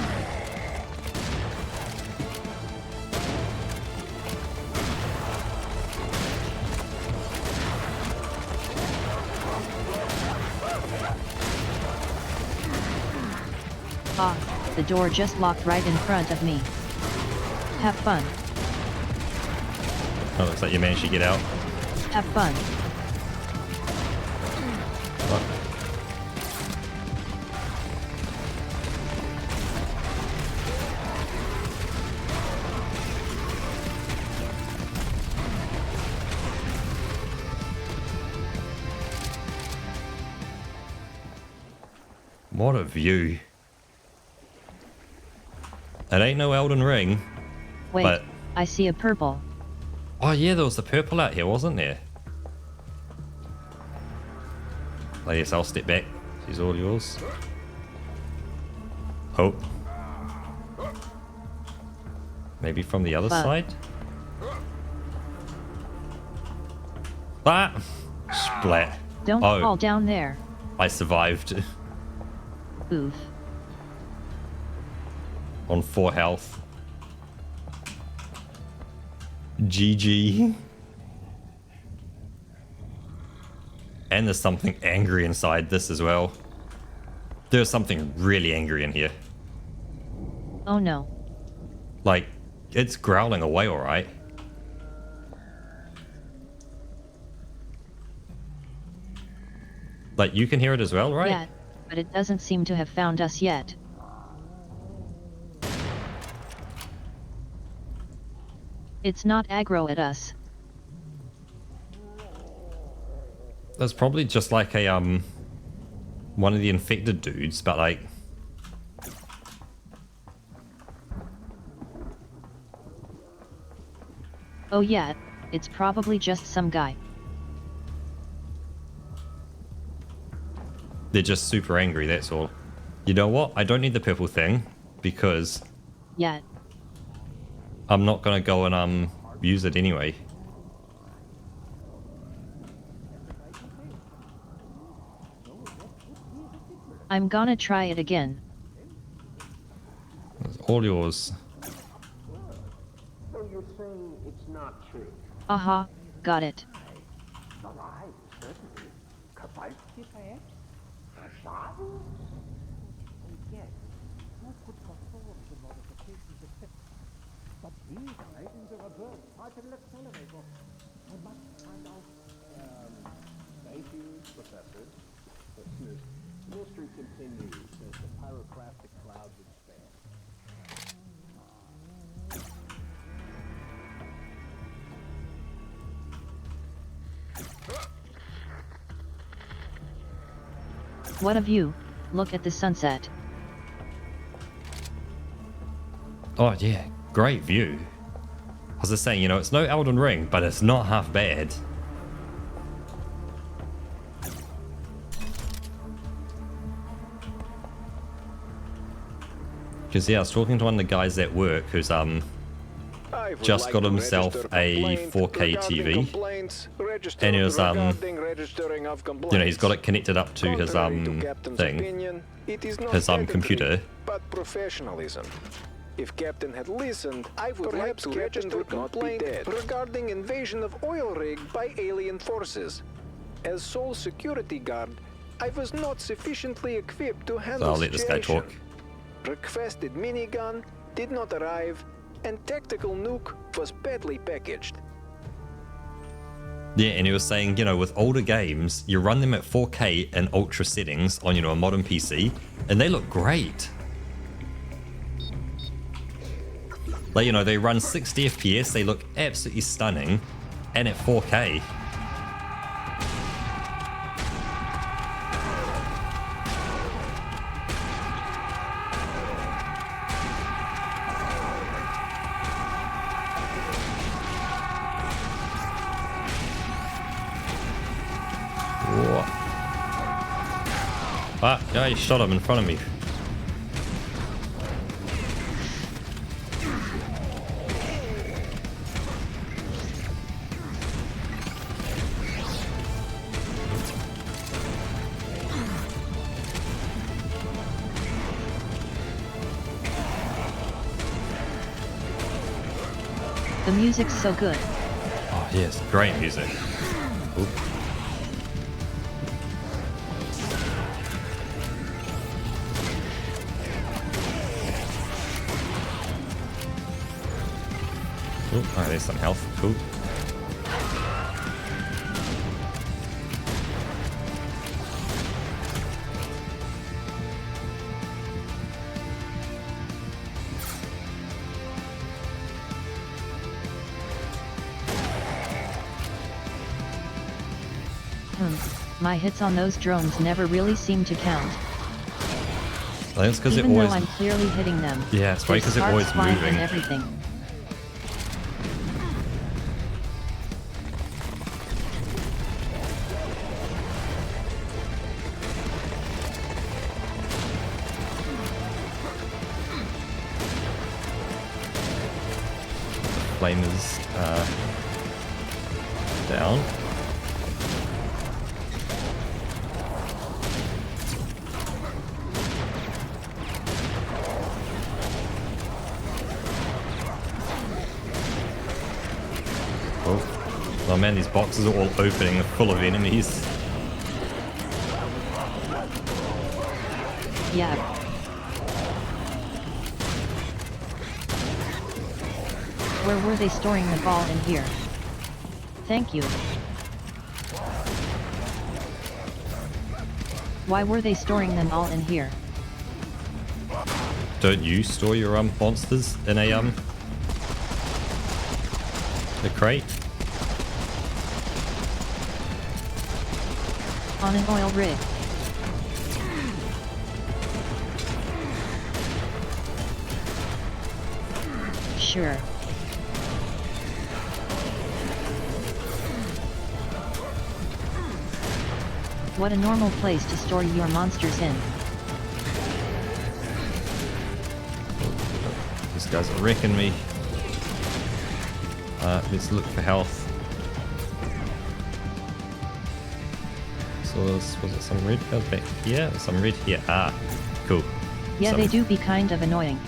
Ah, the door just locked right in front of me. Have fun. Oh, looks like you managed to get out. Have fun. What? What a view. It ain't no Elden Ring. Wait, But- I see a purple. Oh yeah, there was the purple out here, wasn't there? Oh yes, I'll step back. She's all yours. Oh. Maybe from the other But- side? Ah! Splat. Don't Oh. fall down there. I survived Oof. on 4 health. GG. And there's something angry inside this as well. There's something really angry in here. Oh no. Like, it's growling away, alright. Like, you can hear it as well, right? Yeah, but it doesn't seem to have found us yet. It's not aggro at us. That's probably just like a, one of the infected dudes, but like... Oh yeah, it's probably just some guy. They're just super angry, that's all. You know what? I don't need the purple thing, because Yeah. I'm not gonna go and, use it anyway. I'm gonna try it again. It's all yours. So you're saying it's not true? Aha, got it. Right, certainly. Kowalski perhaps? Rashad? And yes, who could perform the modifications of but these items are a bird, part of an accelerator. I must find out. Thank you, Professor. The mystery continues as the pyroclastic clouds expand. What of you? Look at the sunset. Oh yeah, great view. I was just saying, you know, it's no Elden Ring, but it's not half bad. Because yeah, I was talking to one of the guys at work who's just got himself a 4K TV, and he was you know, he's got it connected up to his thing, his computer. But professionalism. If Captain had listened, I would perhaps like to register a complaint regarding invasion of oil rig by alien forces. As sole security guard, I was not sufficiently equipped to handle So I'll let this guy talk. Requested minigun did not arrive, and tactical nuke was badly packaged. Yeah, and he was saying, you know, with older games, you run them at 4K and ultra settings on, you know, a modern PC, and they look great. Like, you know, they run 60 FPS, they look absolutely stunning, and at 4K. Ah, guy shot him in front of me. The music's so good. Oh yes, great music. Oop. Oh, there's some health. Cool. My hits on those drones never really seem to count. I think it's because it Even always... though I'm clearly hitting them. Yeah, it's right, 'cause they're always flying moving. and everything. Flame is down. Oh man, these boxes are all opening, full of enemies. Yeah. Where were they storing the ball in here? Thank you. Why were they storing them all in here? Don't you store your monsters in a crate? On an oil rig. Sure. What a normal place to store your monsters in. These guys are wrecking me. Let's look for health. So was it some red guys back here? Some red here. Ah, cool. Yeah, they do be kind of annoying.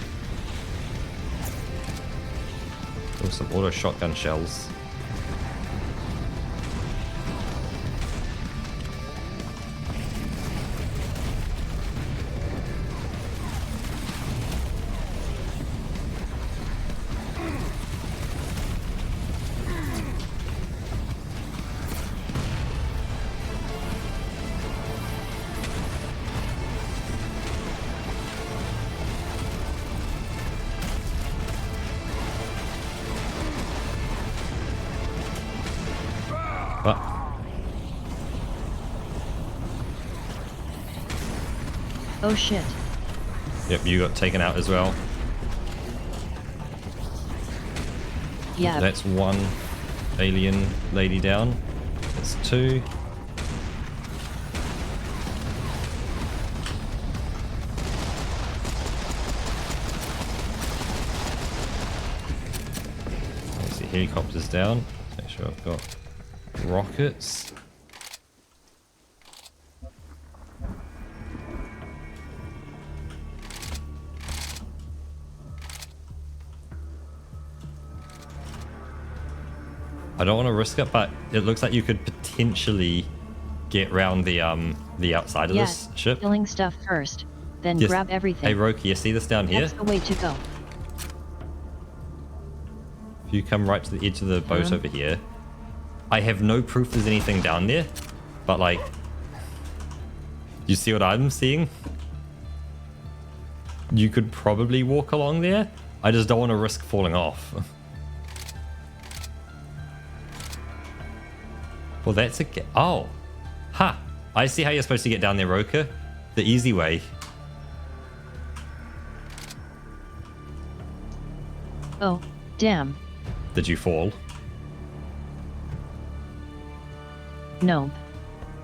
Oh, some auto shotgun shells. Oh shit. Yep, you got taken out as well. Yeah. That's one alien lady down. That's two. Let's see, helicopters down. Make sure I've got rockets. I don't want to risk it, but it looks like you could potentially get round the outside of this ship. Killing stuff first, then Yes. grab everything. Hey Roki, you see this down here? That's the way to go. If you come right to the edge of the boat over here, I have no proof there's anything down there, but like, you see what I'm seeing? You could probably walk along there. I just don't want to risk falling off. Well, that's a... Oh. Ha. I see how you're supposed to get down there, Roka. The easy way. Oh, damn. Did you fall? No.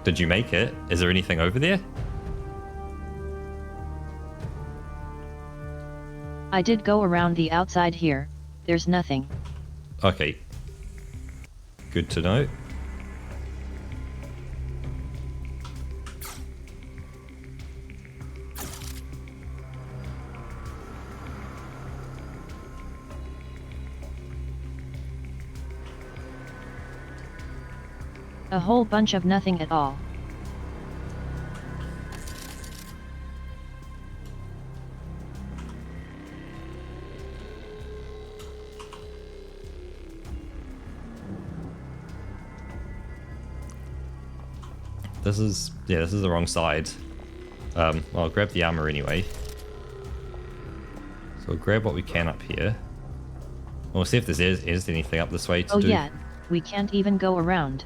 Did you make it? Is there anything over there? I did go around the outside here. There's nothing. Okay. Good to know. A whole bunch of nothing at all. This is the wrong side. I'll grab the armor anyway. So we'll grab what we can up here. We'll see if is anything up this way to do. Oh yeah, we can't even go around.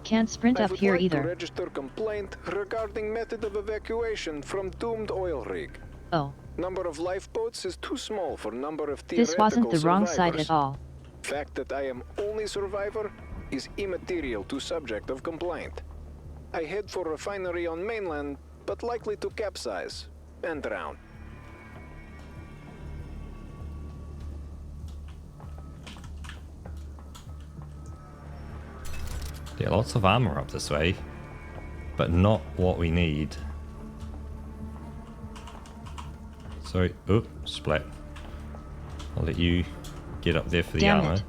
Can't sprint up here either. I would like to register complaint regarding method of evacuation from doomed oil rig. Oh. Number of lifeboats is too small for number of theoretical This wasn't the wrong side survivors. at all. Fact that I am only survivor is immaterial to subject of complaint. I head for refinery on mainland, but likely to capsize and drown. Yeah, lots of armor up this way, but not what we need. Sorry, oh, splat. I'll let you get up there for the Damn armor. it.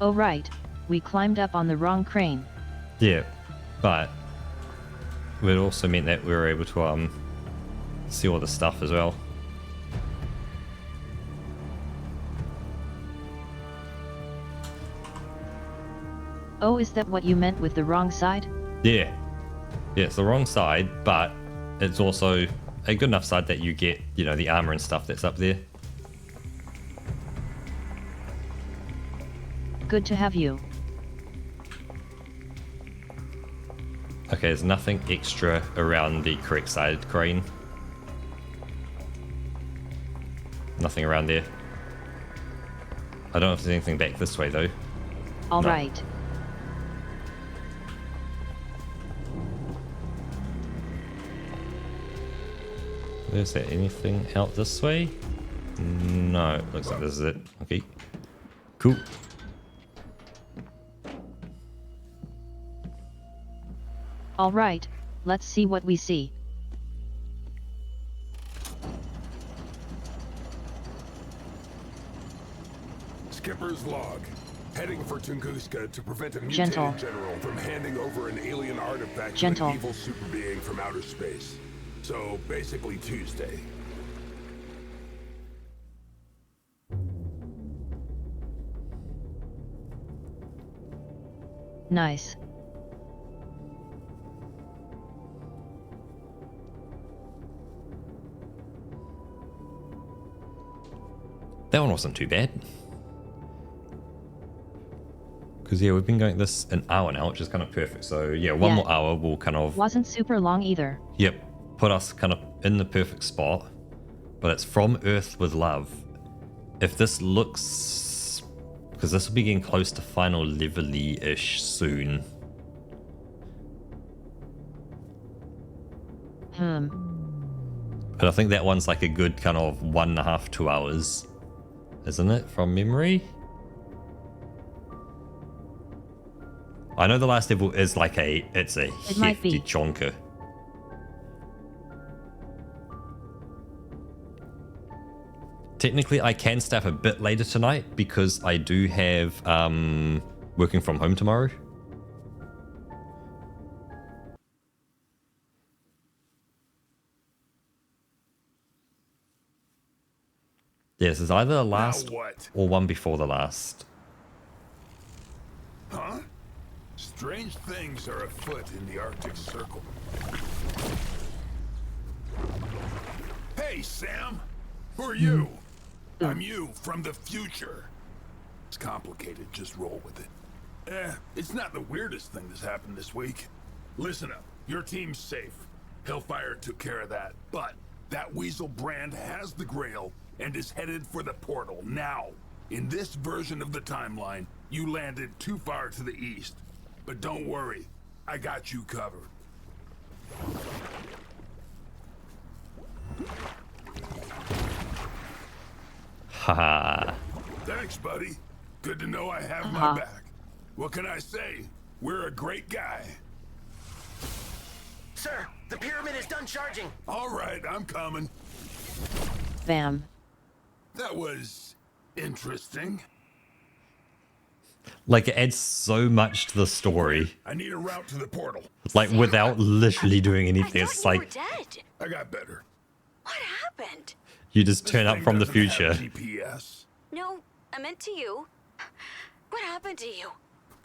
Oh right, we climbed up on the wrong crane. Yeah, but it also meant that we were able to see all the stuff as well. Oh, is that what you meant with the wrong side? Yeah. Yeah, it's the wrong side, but it's also a good enough side that you get, you know, the armor and stuff that's up there. Good to have you. Okay, there's nothing extra around the correct side crane. Nothing around there. I don't know if there's anything back this way though. All No. right. Is there anything out this way? No, looks like this is it. Okay. Cool. All right, let's see what we see. Skipper's log. Heading for Tunguska to prevent a mutated Gentle. general from handing over an alien artifact Gentle. to an evil super being from outer space. So basically Tuesday. Nice. That one wasn't too bad. Because yeah, we've been going this an hour now, which is kind of perfect. So yeah, one Yeah. more hour will kind of, Wasn't super long either. yep, put us kind of in the perfect spot. But it's From Earth with Love. If this looks, because this will be getting close to final level-ish soon. But I think that one's like a good kind of 1.5, 2 hours, isn't it, from memory? I know the last level is like it's a might hefty be. chonker. Technically, I can staff a bit later tonight because I do have working from home tomorrow. Yes, it's either the last what? or one before the last. Huh? Strange things are afoot in the Arctic Circle. Hey, Sam! Who are you? I'm you from the future. It's complicated, just roll with it. It's not the weirdest thing that's happened this week. Listen up, your team's safe. Hellfire took care of that, but that Weasel Brand has the Grail and is headed for the portal now. In this version of the timeline, you landed too far to the east. But don't worry, I got you covered. Haha. Thanks, buddy. Good to know I have my back. What can I say? We're a great guy. Sir, the pyramid is done charging. All right, I'm coming. Bam. That was interesting. Like, it adds so much to the story. I need a route to the portal. Like, without literally doing anything. It's you were like, dead. I got better. What happened? you just This turn up thing from the doesn't have future. GPS. No, I meant to you. What happened to you?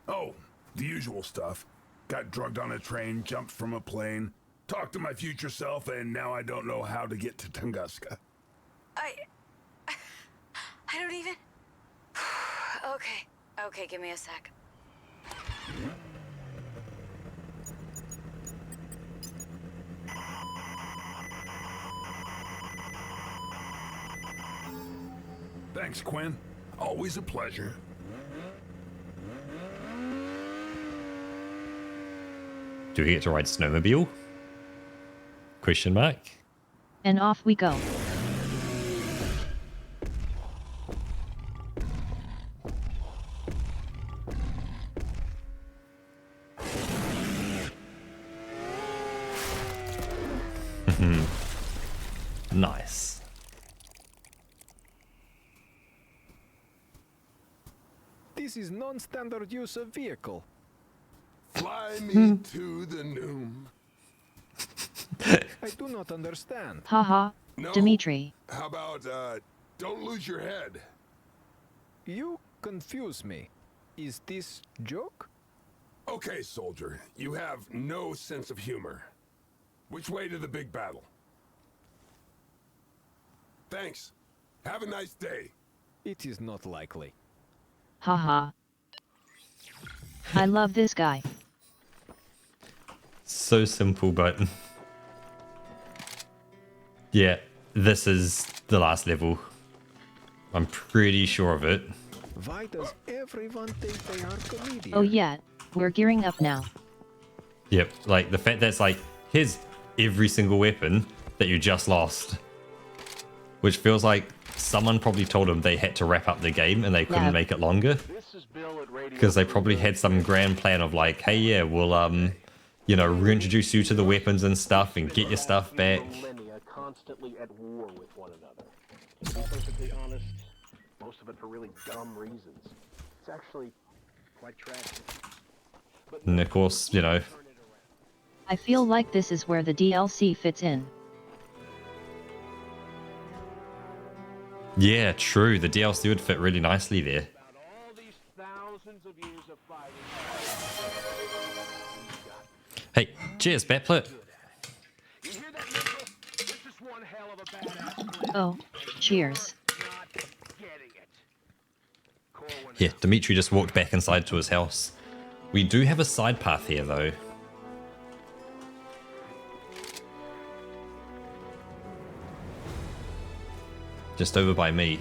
Oh, the usual stuff. Got drugged on a train, jumped from a plane, talked to my future self, and now I don't know how to get to Tunguska. I don't even... Okay, give me a sec. Thanks, Quinn. Always a pleasure. Do we get to ride snowmobile? Question mark. And off we go. Nice. This This is non-standard use of vehicle. Fly me to the Noom. I do not understand. Haha, No. Dimitri. How about, don't lose your head? You confuse me. Is this joke? Okay, soldier. You have no sense of humor. Which way to the big battle? Thanks. Have a nice day. It is not likely. Haha. I love this guy. So simple, but yeah, this is the last level. I'm pretty sure of it. Why does everyone think they are comedians? Oh yeah, we're gearing up now. Yep, like the fact that it's like, here's every single weapon that you just lost. Which feels like someone probably told them they had to wrap up the game and they couldn't make it longer. Because they probably had some grand plan of like, hey yeah, we'll you know, reintroduce you to the weapons and stuff and get your stuff back. Millennia constantly at war with one another. To be perfectly honest, most of it for really dumb reasons. It's actually quite tragic. And of course, you know, I feel like this is where the DLC fits in. yeah, true, the DLC would fit really nicely there. About all these thousands of years of fighting. Hey, cheers, Batplit. You hear that, Mitchell? This is one hell of a badass plan. Oh, cheers. Not getting it. Corwin, Yeah, Dimitri just walked back inside to his house. We do have a side path here, though. Just over by me.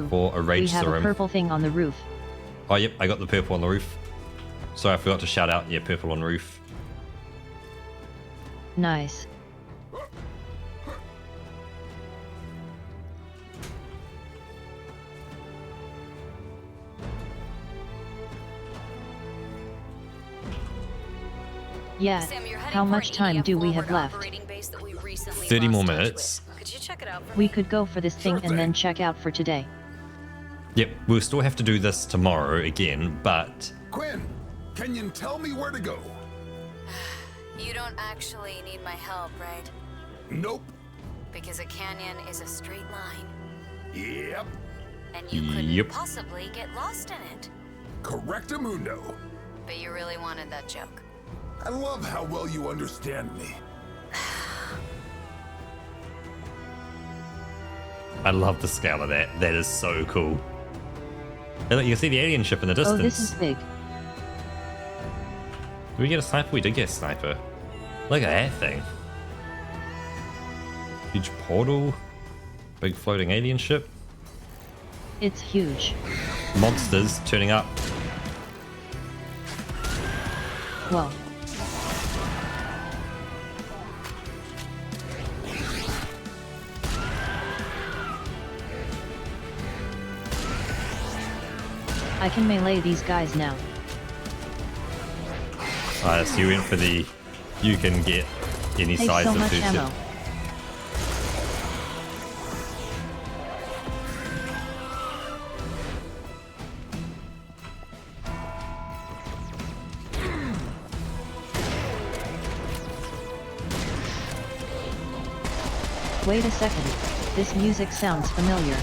For a We rage have a serum. purple thing on the roof. Oh, yep, I got the purple on the roof. Sorry, I forgot to shout out. Yeah, purple on roof. Nice. Yeah, Sam, you're heading how for much an time EDF do we have forward left? operating base that we recently 30 more lost touch minutes. with. Could you check it out for We me? could go for this thing and then check out for today. Yep, we'll still have to do this tomorrow again, but Quinn, can you tell me where to go? You don't actually need my help, right? Nope. Because a canyon is a straight line, Yep. and you couldn't Yep. possibly get lost in it. Correctamundo. But you really wanted that joke. I love how well you understand me. I love the scale of that. That is so cool. Hey, look, you can see the alien ship in the Oh, distance. this is big. Did we get a sniper? We did get a sniper. Look at that thing. Huge portal. Big floating alien ship. It's huge. Monsters turning up. Whoa. I can melee these guys now. So you went for the... You can get any Takes size so of much suits. ammo. Wait a second. This music sounds familiar.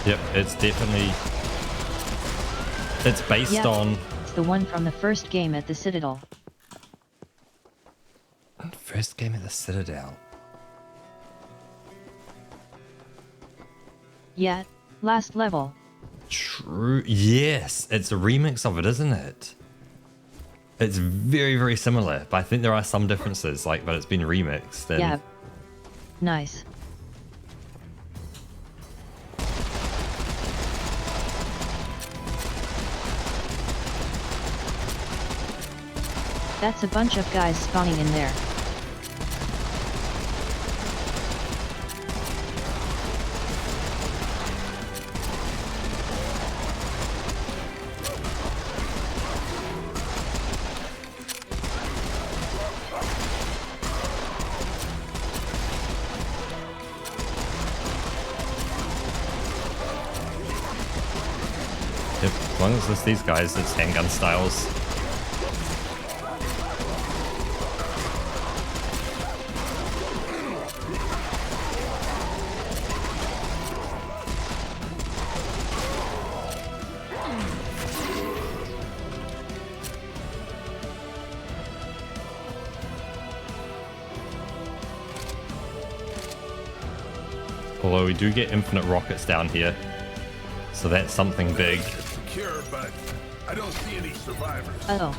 Yep, it's definitely... It's based Yep, on... it's the one from the first game at the Citadel. First game at the Citadel. Yeah, last level. True. Yes, it's a remix of it, isn't it? It's very, very similar, but I think there are some differences, like, but it's been remixed. And Yeah. Nice. That's a bunch of guys spawning in there. As long as it's these guys, it's handgun styles. Although we do get infinite rockets down here, so that's something big. It's secure, but I don't see any survivors. Oh.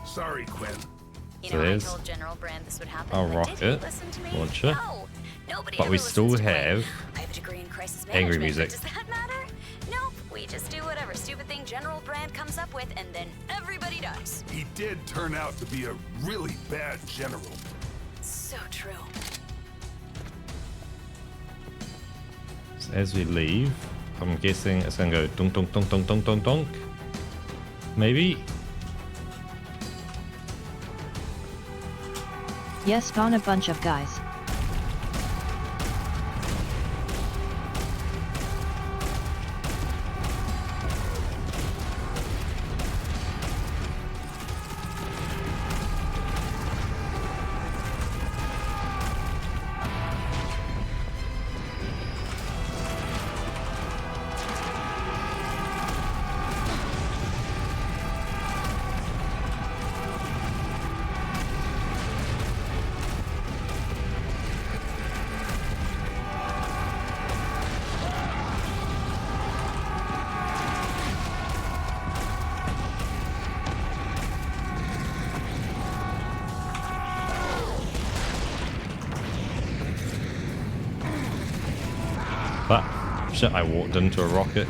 Sorry, Quinn. You So know, I there's told General Brand this would happen. a but did he rocket listen to me? launcher. No, nobody But ever we still listens to me. have I have a degree in crisis angry management, music. but does that matter? Nope. We just do whatever stupid thing General Brand comes up with, and then everybody dies. He did turn out to be a really bad general. So true. So as we leave, I'm guessing it's gonna go dunk dunk dunk dunk dunk dunk dunk. Maybe? Yes, gone a bunch of guys. But shit, I walked into a rocket.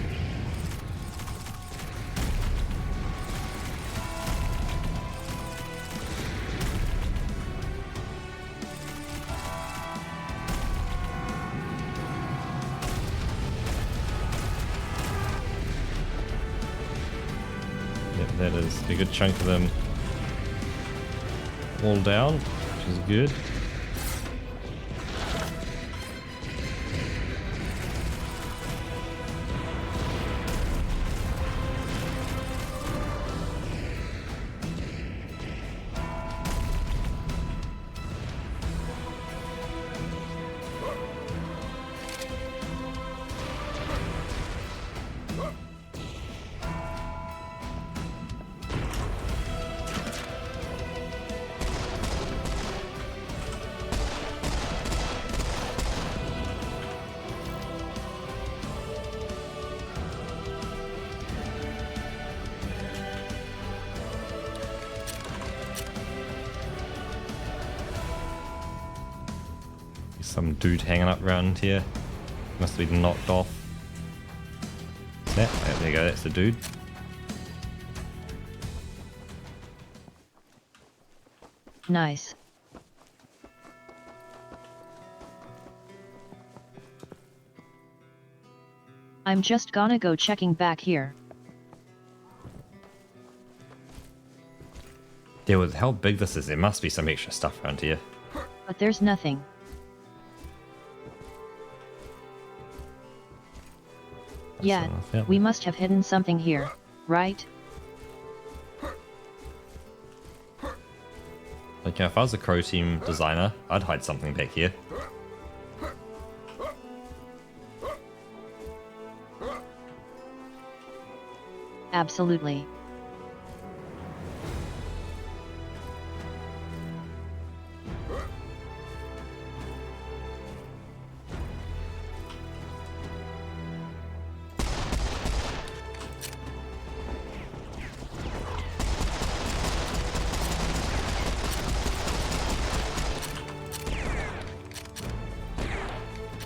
Yep, that is a good chunk of them all down, which is good. Some dude hanging up around here. Must have been knocked off. Yeah, there you go, that's the dude. Nice. I'm just gonna go checking back here. Yeah, with how big this is, there must be some extra stuff around here. But there's nothing. Yeah, we must have hidden something here, right? Like, yeah, if I was a Crow Team designer, I'd hide something back here. Absolutely.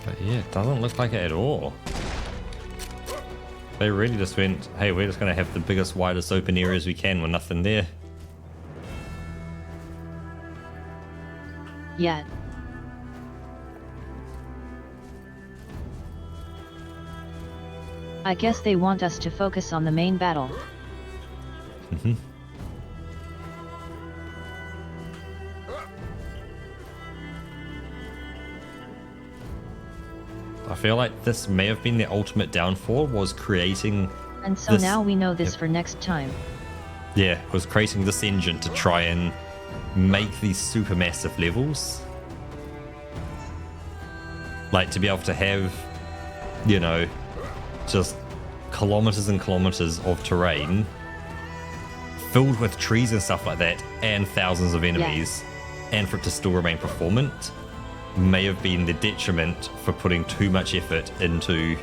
But yeah, it doesn't look like it at all. They really just went, hey, we're just going to have the biggest, widest open areas we can with nothing there. Yet. I guess they want us to focus on the main battle. Mm-hmm. I feel like this may have been the ultimate downfall, was creating And so now we know this for next time. Yeah, I was creating this engine to try and make these super massive levels. Like to be able to have, you know, just kilometers and kilometers of terrain filled with trees and stuff like that, and thousands of enemies, and for it to still remain performant may have been the detriment for putting too much effort into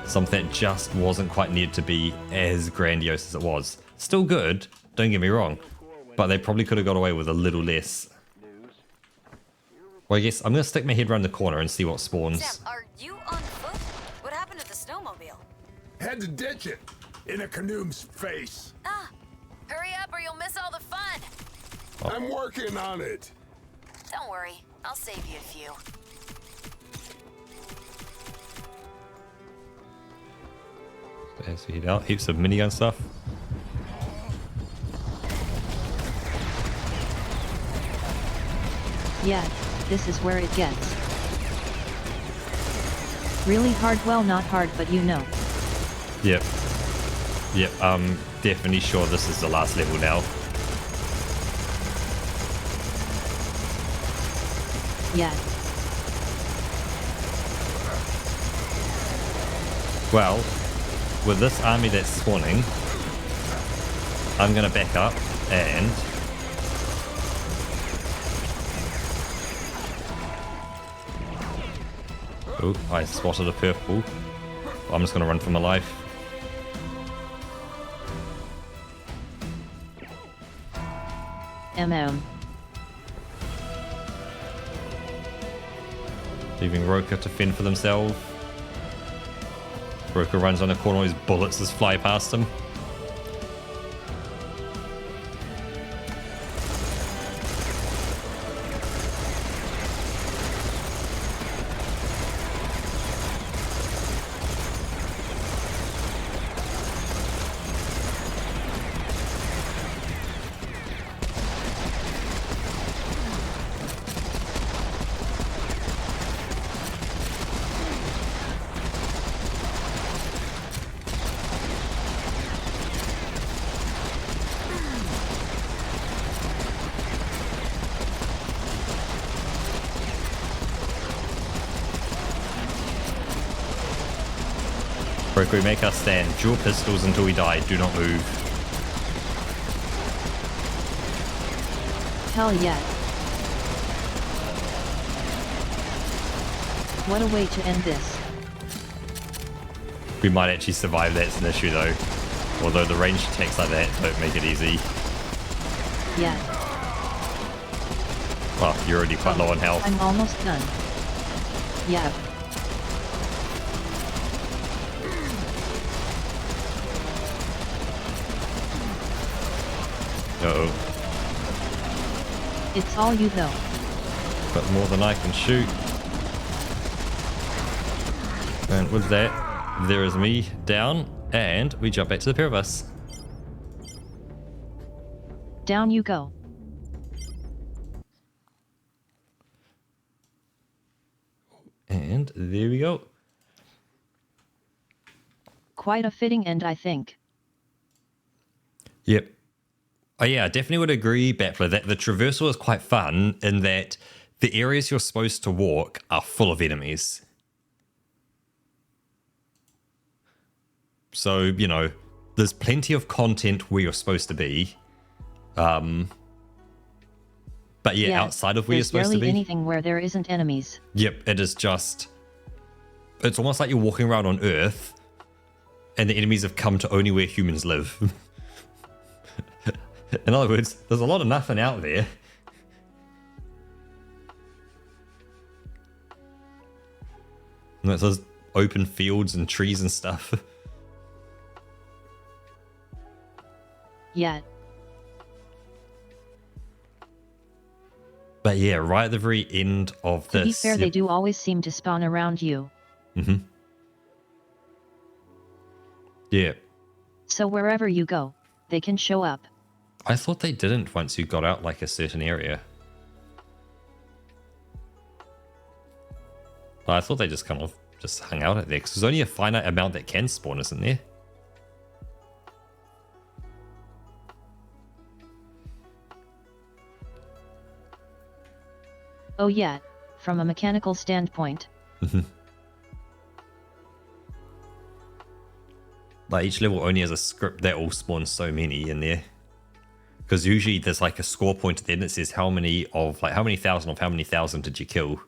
something that just wasn't quite needed to be as grandiose as it was. Still good, don't get me wrong, but they probably could have got away with a little less. Well, I guess I'm going to stick my head around the corner and see what spawns. Sam, are you on foot? What happened to the snowmobile? Had to ditch it in a canoe's face. Ah, hurry up or you'll miss all the fun. I'm working on it. Don't worry, I'll save you a few. As we head out, heaps of minigun stuff. Yeah, this is where it gets really hard. Well, not hard, but you know. Yep. Yep, I'm definitely sure this is the last level now. Yeah. Well, with this army that's spawning, I'm going to back up and oh, I spotted a purple. I'm just going to run for my life. Leaving Roka to fend for themselves. Roka runs on the corner, his bullets just fly past him. Roka, we make our stand. Dual pistols until we die. Do not move. Hell yeah. What a way to end this. We might actually survive, that's an issue though. Although the ranged attacks like that don't make it easy. Yeah. Well, you're already quite low on health. I'm almost done. Yeah. Uh-oh. It's all you though. But more than I can shoot. And with that, there is me down, and we jump back to the pair of us. Down you go. And there we go. Quite a fitting end, I think. Yep. Oh yeah, I definitely would agree, Battler, that the traversal is quite fun in that the areas you're supposed to walk are full of enemies. So, you know, there's plenty of content where you're supposed to be. But yeah, outside of where you're supposed to be. There's barely anything where there isn't enemies. Yep, it is just... It's almost like you're walking around on Earth and the enemies have come to only where humans live. In other words, there's a lot of nothing out there. And it's those open fields and trees and stuff. Yeah. But yeah, right at the very end of this... To be fair, they do always seem to spawn around you. Mm-hmm. Yeah. So wherever you go, they can show up. I thought they didn't once you got out like a certain area. I thought they just kind of just hung out at there, because there's only a finite amount that can spawn, isn't there? Oh yeah, from a mechanical standpoint. Like each level only has a script that will spawn so many in there. Because usually there's like a score point at the end that says how many thousand did you kill.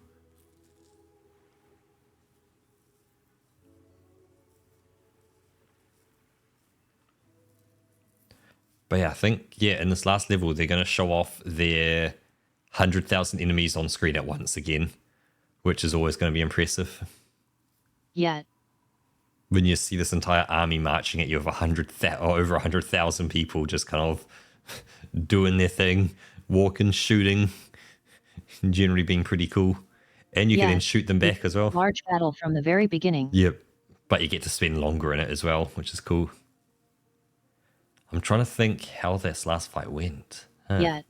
But yeah, I think, in this last level, they're going to show off their 100,000 enemies on screen at once again, which is always going to be impressive. Yeah. When you see this entire army marching at you of over 100,000 people just kind of doing their thing, walking, shooting, generally being pretty cool. And you can then shoot them back as well. Large battle from the very beginning. Yep. But you get to spend longer in it as well, which is cool. I'm trying to think how this last fight went. Yeah.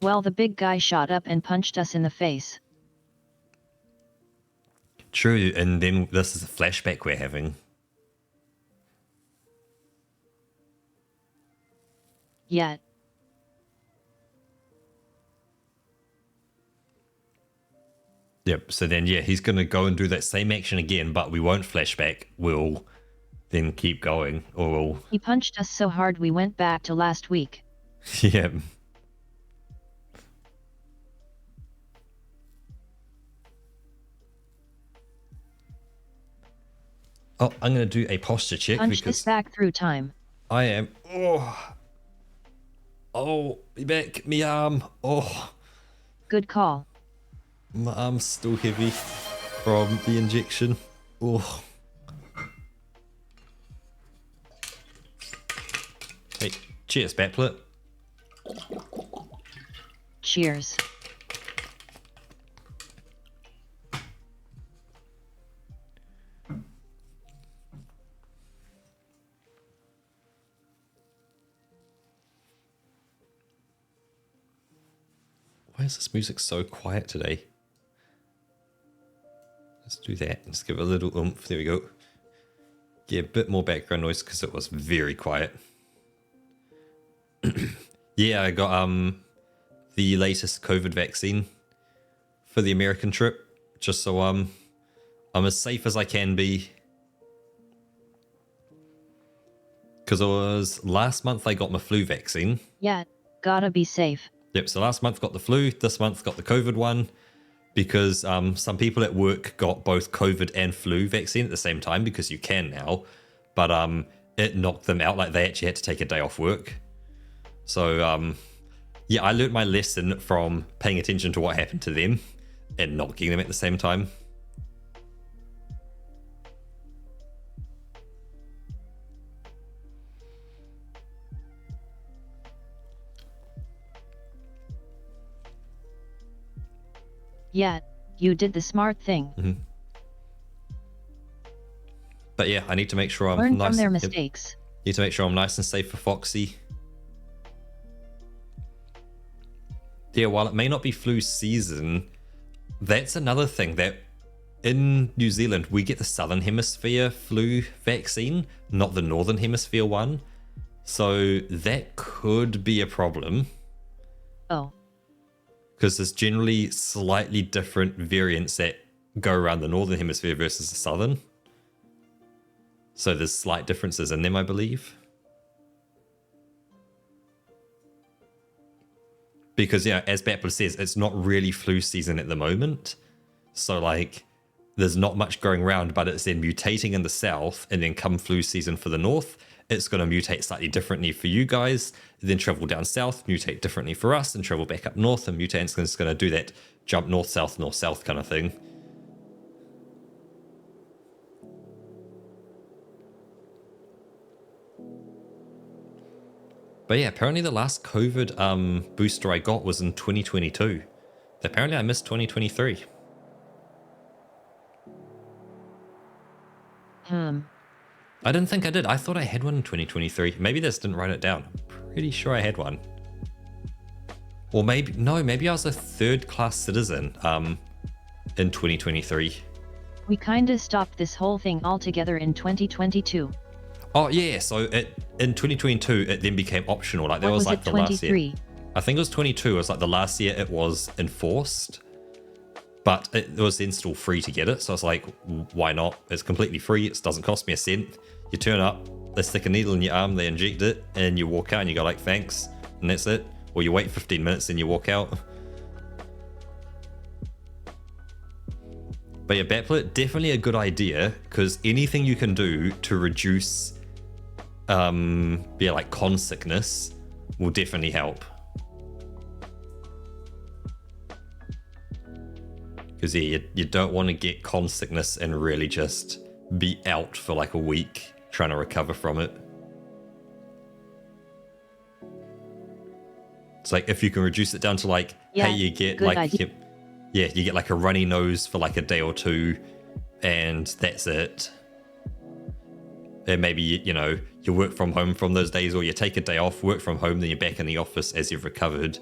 Well, the big guy shot up and punched us in the face. True, and then this is a flashback we're having. Yeah. Yep, so then, he's going to go and do that same action again, but we won't flashback. We'll then keep going, or we'll... He punched us so hard we went back to last week. Yeah. Oh, I'm going to do a posture check. Punch this back through time. I am... Oh, me back, me arm. Oh. Good call. My arm's still heavy from the injection. Oh. Hey, cheers, Backplate. Cheers. Why is this music so quiet today? Let's do that. Let's give it a little oomph. There we go. Yeah, a bit more background noise because it was very quiet. Yeah, I got the latest COVID vaccine for the American trip, just so I'm as safe as I can be. Because it was last month I got my flu vaccine. Yeah, gotta be safe. Yep, so last month got the flu, this month got the COVID one, because some people at work got both COVID and flu vaccine at the same time, because you can now, but it knocked them out, like they actually had to take a day off work. So yeah, I learned my lesson from paying attention to what happened to them and not getting them at the same time. Yeah, you did the smart thing. Mm-hmm. But yeah, I need to make sure I'm Learn nice. From their mistakes. Need to make sure I'm nice and safe for Foxy. Yeah, while it may not be flu season, that's another thing that in New Zealand we get the Southern Hemisphere flu vaccine, not the Northern Hemisphere one. So that could be a problem. Oh. Because there's generally slightly different variants that go around the Northern Hemisphere versus the Southern. So there's slight differences in them, I believe. Because, yeah, as Backplate says, it's not really flu season at the moment. So, like, there's not much going around, but it's then mutating in the south, and then come flu season for the north, it's going to mutate slightly differently for you guys, then travel down south, mutate differently for us, and travel back up north, and mutant's just going to do that jump north-south kind of thing. But yeah, apparently the last COVID booster I got was in 2022. Apparently I missed 2023. I didn't think I did. I thought I had one in 2023. Maybe I just didn't write it down. I'm pretty sure I had one. Or maybe, no, maybe I was a third-class citizen in 2023. We kinda stopped this whole thing altogether in 2022. Oh yeah, so in 2022, it then became optional. Like, that What was was like it, the last year. 23? I think it was 22. It was like the last year it was enforced. But it was then still free to get it. So I was like, why not? It's completely free. It doesn't cost me a cent. You turn up, they stick a needle in your arm, they inject it, and you walk out and you go like, thanks, and that's it. Or you wait 15 minutes and you walk out. But yeah, backplate, definitely a good idea, because anything you can do to reduce like con sickness will definitely help. Because yeah, you don't want to get con sickness and really just be out for like a week trying to recover from it. It's like if you can reduce it down to like, Yeah, hey, you get good like, idea. you get like a runny nose for like a day or two, and that's it. And maybe you know, you work from home from those days, or you take a day off, work from home, then you're back in the office as you've recovered.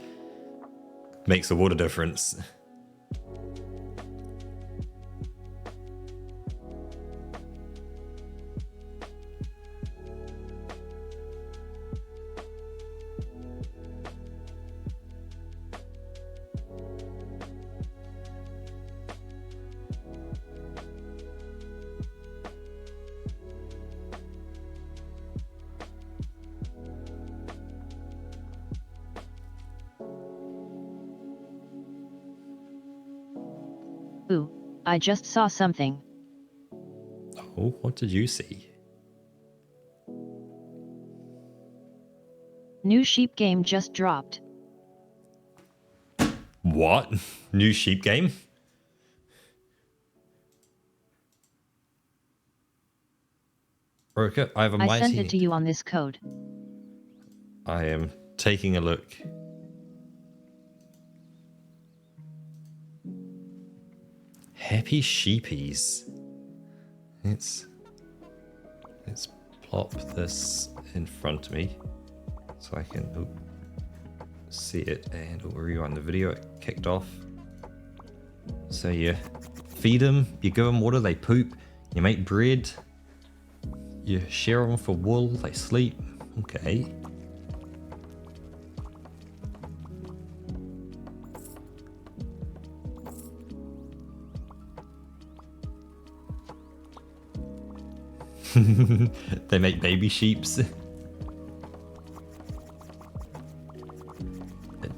Makes a world of difference. Ooh, I just saw something. Oh, what did you see? New sheep game just dropped. What? New sheep game? Roka, I have a mighty... I sent it to you on this code. I am taking a look. Happy sheepies. Let's plop this in front of me so I can see it, and we'll rewind the video. It kicked off. So you feed them, you give them water, they poop, you make bread, you share them for wool, they sleep. Okay. They make baby sheeps. It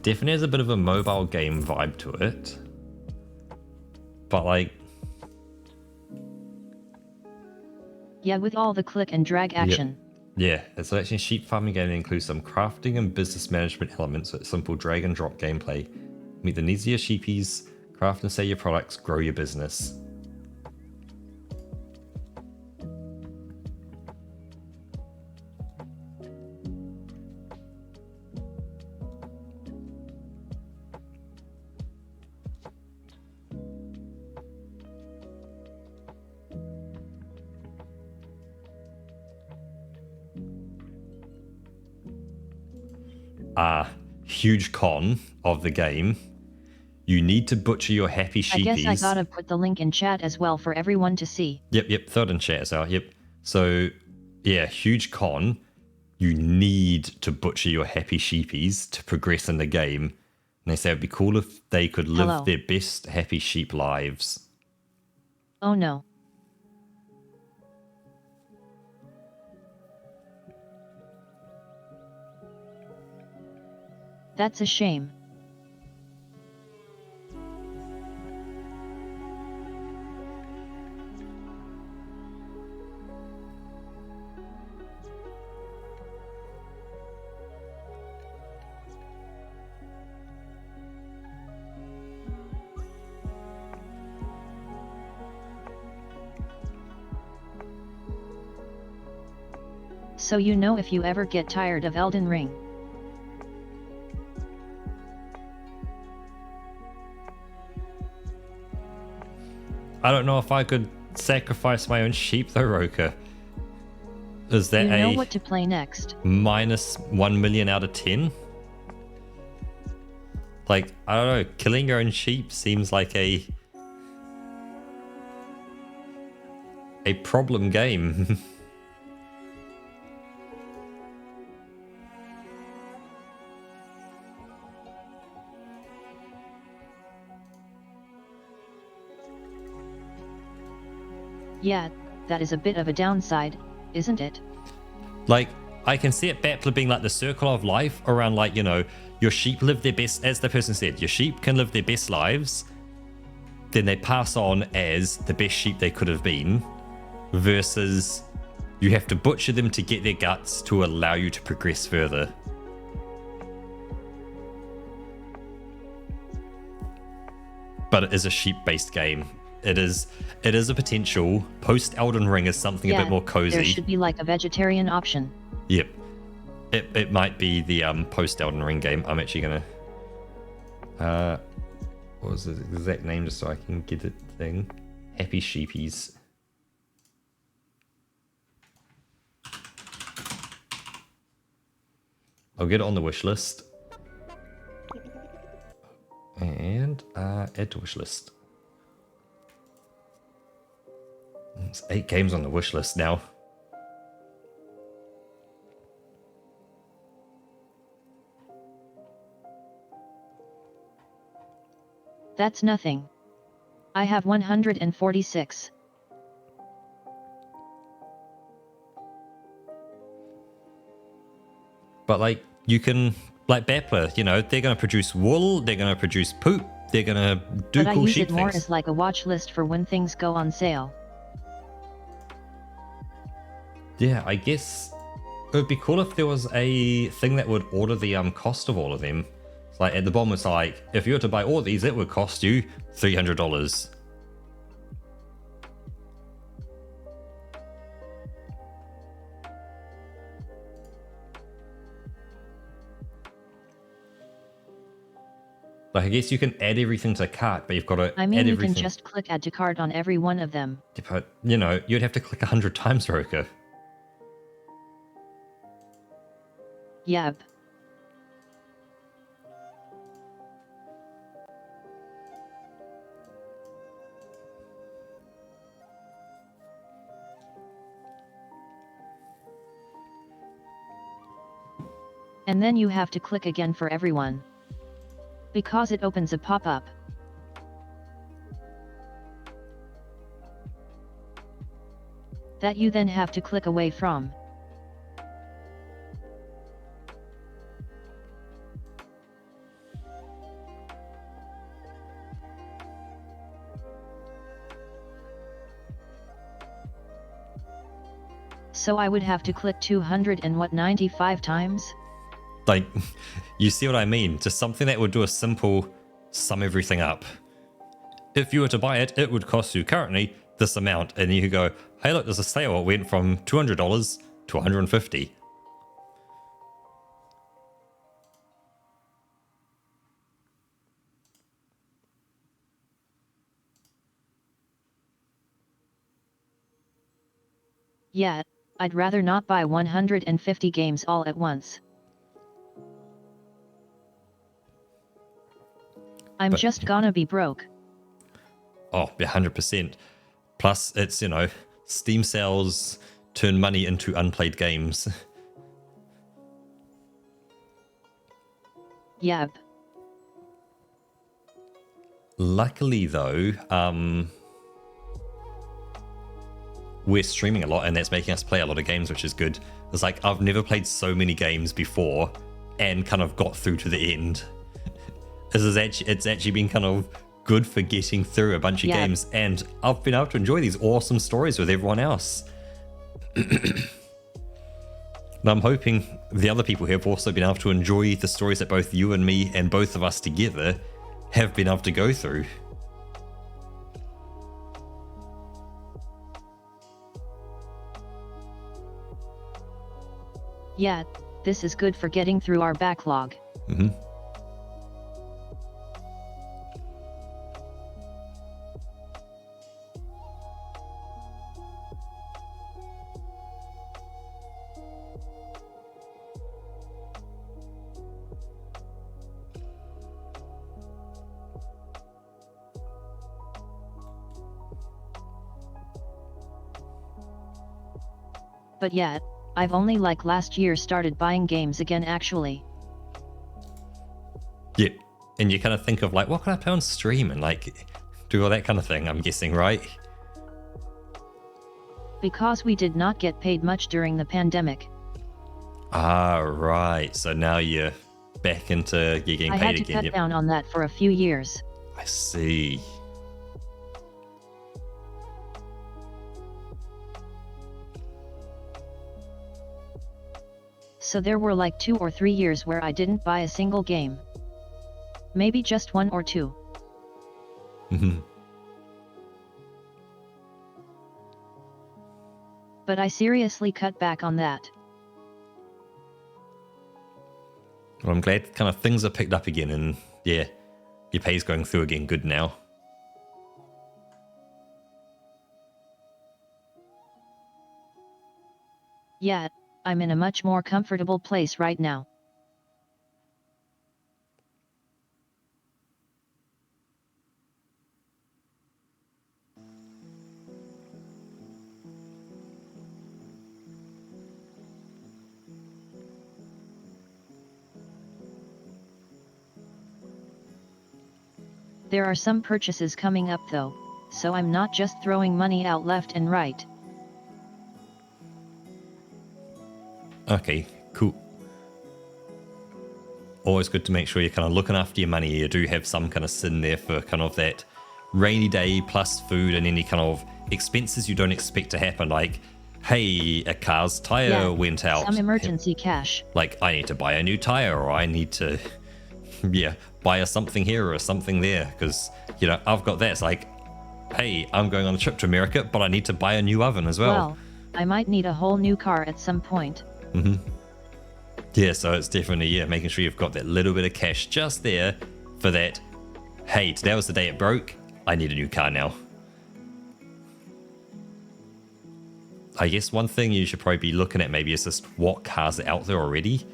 definitely has a bit of a mobile game vibe to it. But like... Yeah, with all the click and drag action. Yeah, it's actually a sheep farming game that includes some crafting and business management elements with simple drag and drop gameplay. Meet the needs of your sheepies, craft and sell your products, grow your business. Huge con of the game. You need to butcher your happy sheepies. I guess I gotta put the link in chat as well for everyone to see. Yep, throw it in chat as well, yep. So, yeah, huge con. You need to butcher your happy sheepies to progress in the game. And they say it'd be cool if they could live their best happy sheep lives. Oh no. That's a shame. So you know, if you ever get tired of Elden Ring, I don't know if I could sacrifice my own sheep though, Roka. Is that you know what to play next. minus 1 million out of 10? Like, I don't know, killing your own sheep seems like a problem game. Yeah, that is a bit of a downside, isn't it? Like, I can see it Bapler being like the circle of life around, like, you know, your sheep live their best, as the person said, your sheep can live their best lives, then they pass on as the best sheep they could have been, versus you have to butcher them to get their guts to allow you to progress further. But it is a sheep-based game. It is a potential. Post Elden Ring is something a bit more cozy. There should be like a vegetarian option. Yep. It might be the post Elden Ring game. I'm actually gonna what was the exact name just so I can get it thing? Happy Sheepies. I'll get it on the wish list. And add to wish list. There's 8 games on the wish list now. That's nothing. I have 146. But like, you can, like Bapler, you know, they're going to produce wool, they're going to produce poop, they're going to do but cool I use sheep it more things. as like a watch list for when things go on sale. Yeah, I guess it would be cool if there was a thing that would order the cost of all of them. It's like at the bottom it's like, if you were to buy all of these, it would cost you $300. Like, I guess you can add everything to cart, but you've got to I mean, add you everything. can just click add to cart on every one of them. But, you know, you'd have to click 100 times, Roka. Yep. And then you have to click again for everyone. Because it opens a pop-up. That you then have to click away from. So I would have to click 295 times? Like, you see what I mean? Just something that would do a simple sum everything up. If you were to buy it, it would cost you currently this amount. And you could go, hey, look, there's a sale. It went from $200 to $150. Yeah, I'd rather not buy 150 games all at once. I'm just gonna be broke. Oh, 100%. Plus, it's, you know, Steam sales turn money into unplayed games. Yep. Luckily, though, we're streaming a lot, and that's making us play a lot of games, which is good. It's like, I've never played so many games before and kind of got through to the end. It's actually been kind of good for getting through a bunch of games, and I've been able to enjoy these awesome stories with everyone else. And I'm hoping the other people here have also been able to enjoy the stories that both you and me and both of us together have been able to go through. Yeah, this is good for getting through our backlog. Mm-hmm. But yeah, I've only like last year started buying games again actually. Yeah, and you kind of think of like, what can I play on stream and like do all that kind of thing, I'm guessing, right? Because we did not get paid much during the pandemic. Ah, right. So now you're back into you're getting I paid had to again. cut Yep. down on that for a few years. I see. So there were like 2 or 3 years where I didn't buy a single game. Maybe just 1 or 2. But I seriously cut back on that. Well, I'm glad kind of things are picked up again, and yeah, your pay's going through again good now. Yeah, I'm in a much more comfortable place right now. There are some purchases coming up though, so I'm not just throwing money out left and right. Okay, cool. Always good to make sure you're kind of looking after your money. You do have some kind of sin there for kind of that rainy day plus food and any kind of expenses you don't expect to happen, like, hey, a car's tire went out. Some emergency cash. Like, I need to buy a new tire, or I need to, buy a something here or something there, because, I've got that. It's like, hey, I'm going on a trip to America, but I need to buy a new oven as well. Well, I might need a whole new car at some point. Yeah, so it's definitely, making sure you've got that little bit of cash just there for that, hey, today was the day it broke, I need a new car now. I guess one thing you should probably be looking at maybe is just what cars are out there already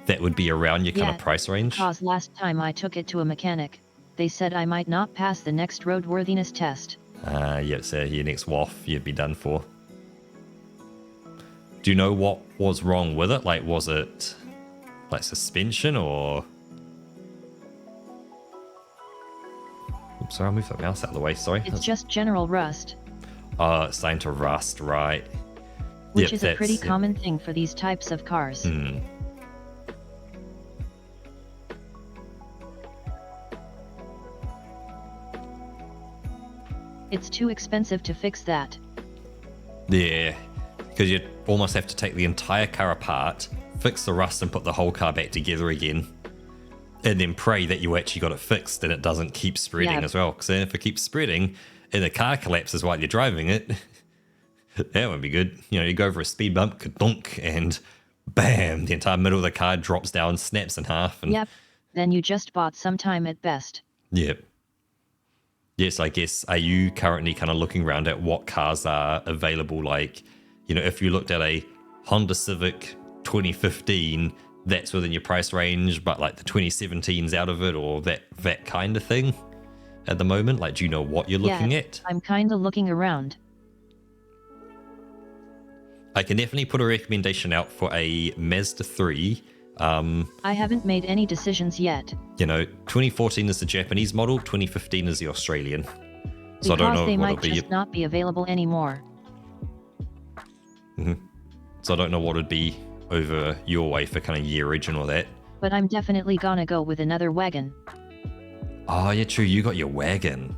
that would be around your kind of price range. Because last time I took it to a mechanic, they said I might not pass the next roadworthiness test. So your next WAF, you'd be done for. Do you know what was wrong with it? Like, was it like suspension or... Oops, sorry, I'll move that mouse out of the way, sorry. It's just general rust. Oh, it's starting to rust, right. Which is a pretty common thing for these types of cars. It's too expensive to fix that. Yeah, because you almost have to take the entire car apart, fix the rust and put the whole car back together again, and then pray that you actually got it fixed and it doesn't keep spreading as well. Because then if it keeps spreading and the car collapses while you're driving it, that won't be good. You go over a speed bump, ka-dunk, and bam, the entire middle of the car drops down, snaps in half. And then you just bought some time at best. Yep. Yes, I guess, are you currently kind of looking around at what cars are available? Like, if you looked at a Honda Civic 2015, that's within your price range, but like the 2017's out of it, or that kind of thing at the moment? Like, do you know what you're looking at? I'm kind of looking around. I can definitely put a recommendation out for a Mazda 3. I haven't made any decisions yet. 2014 is the Japanese model, 2015 is the Australian. So I don't know they might just not be available anymore. So I don't know what would be over your way for kind of yearage and all that. But I'm definitely gonna go with another wagon. Oh, yeah, true. You got your wagon.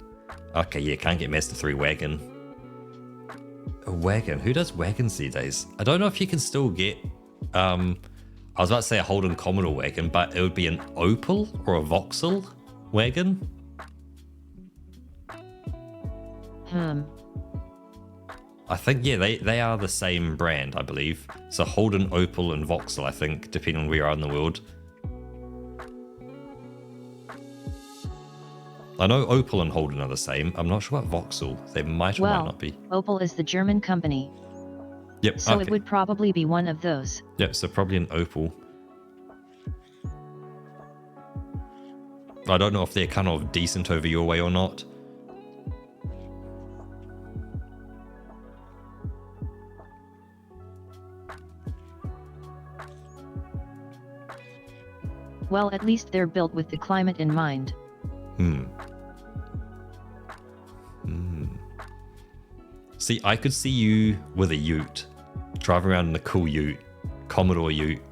Okay, yeah, can't get Mazda 3 wagon. A wagon? Who does wagons these days? I don't know if you can still get... I was about to say a Holden Commodore wagon, but it would be an Opel or a Vauxhall wagon. I think, they are the same brand, I believe. So Holden, Opel, and Vauxhall, I think, depending on where you are in the world. I know Opel and Holden are the same. I'm not sure about Vauxhall. They might or might not be. Opel is the German company. Yep. So it would probably be one of those. Yep, so probably an Opel. I don't know if they're kind of decent over your way or not. Well, at least they're built with the climate in mind. See, I could see you with a ute, driving around in a cool ute, Commodore ute.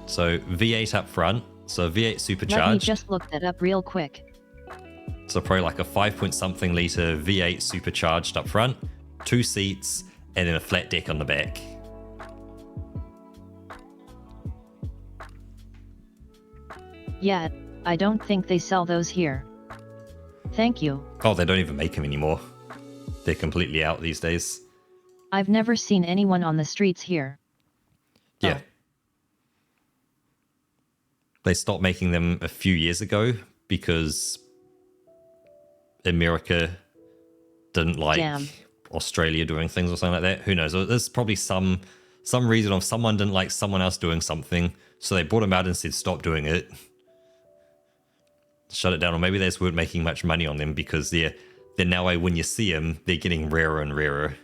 So V8 up front, so V8 supercharged. Let me just look that up real quick. So probably like a 5-point-something litre V8 supercharged up front, 2 seats, and then a flat deck on the back. Yeah, I don't think they sell those here. Thank you. Oh, they don't even make them anymore. They're completely out these days. I've never seen anyone on the streets here. Yeah. Oh. They stopped making them a few years ago because America didn't like Australia doing things or something like that. Who knows? There's probably some reason of someone didn't like someone else doing something, so they brought them out and said stop doing it. Shut it down, or maybe they just weren't making much money on them because they're now when you see them, they're getting rarer and rarer.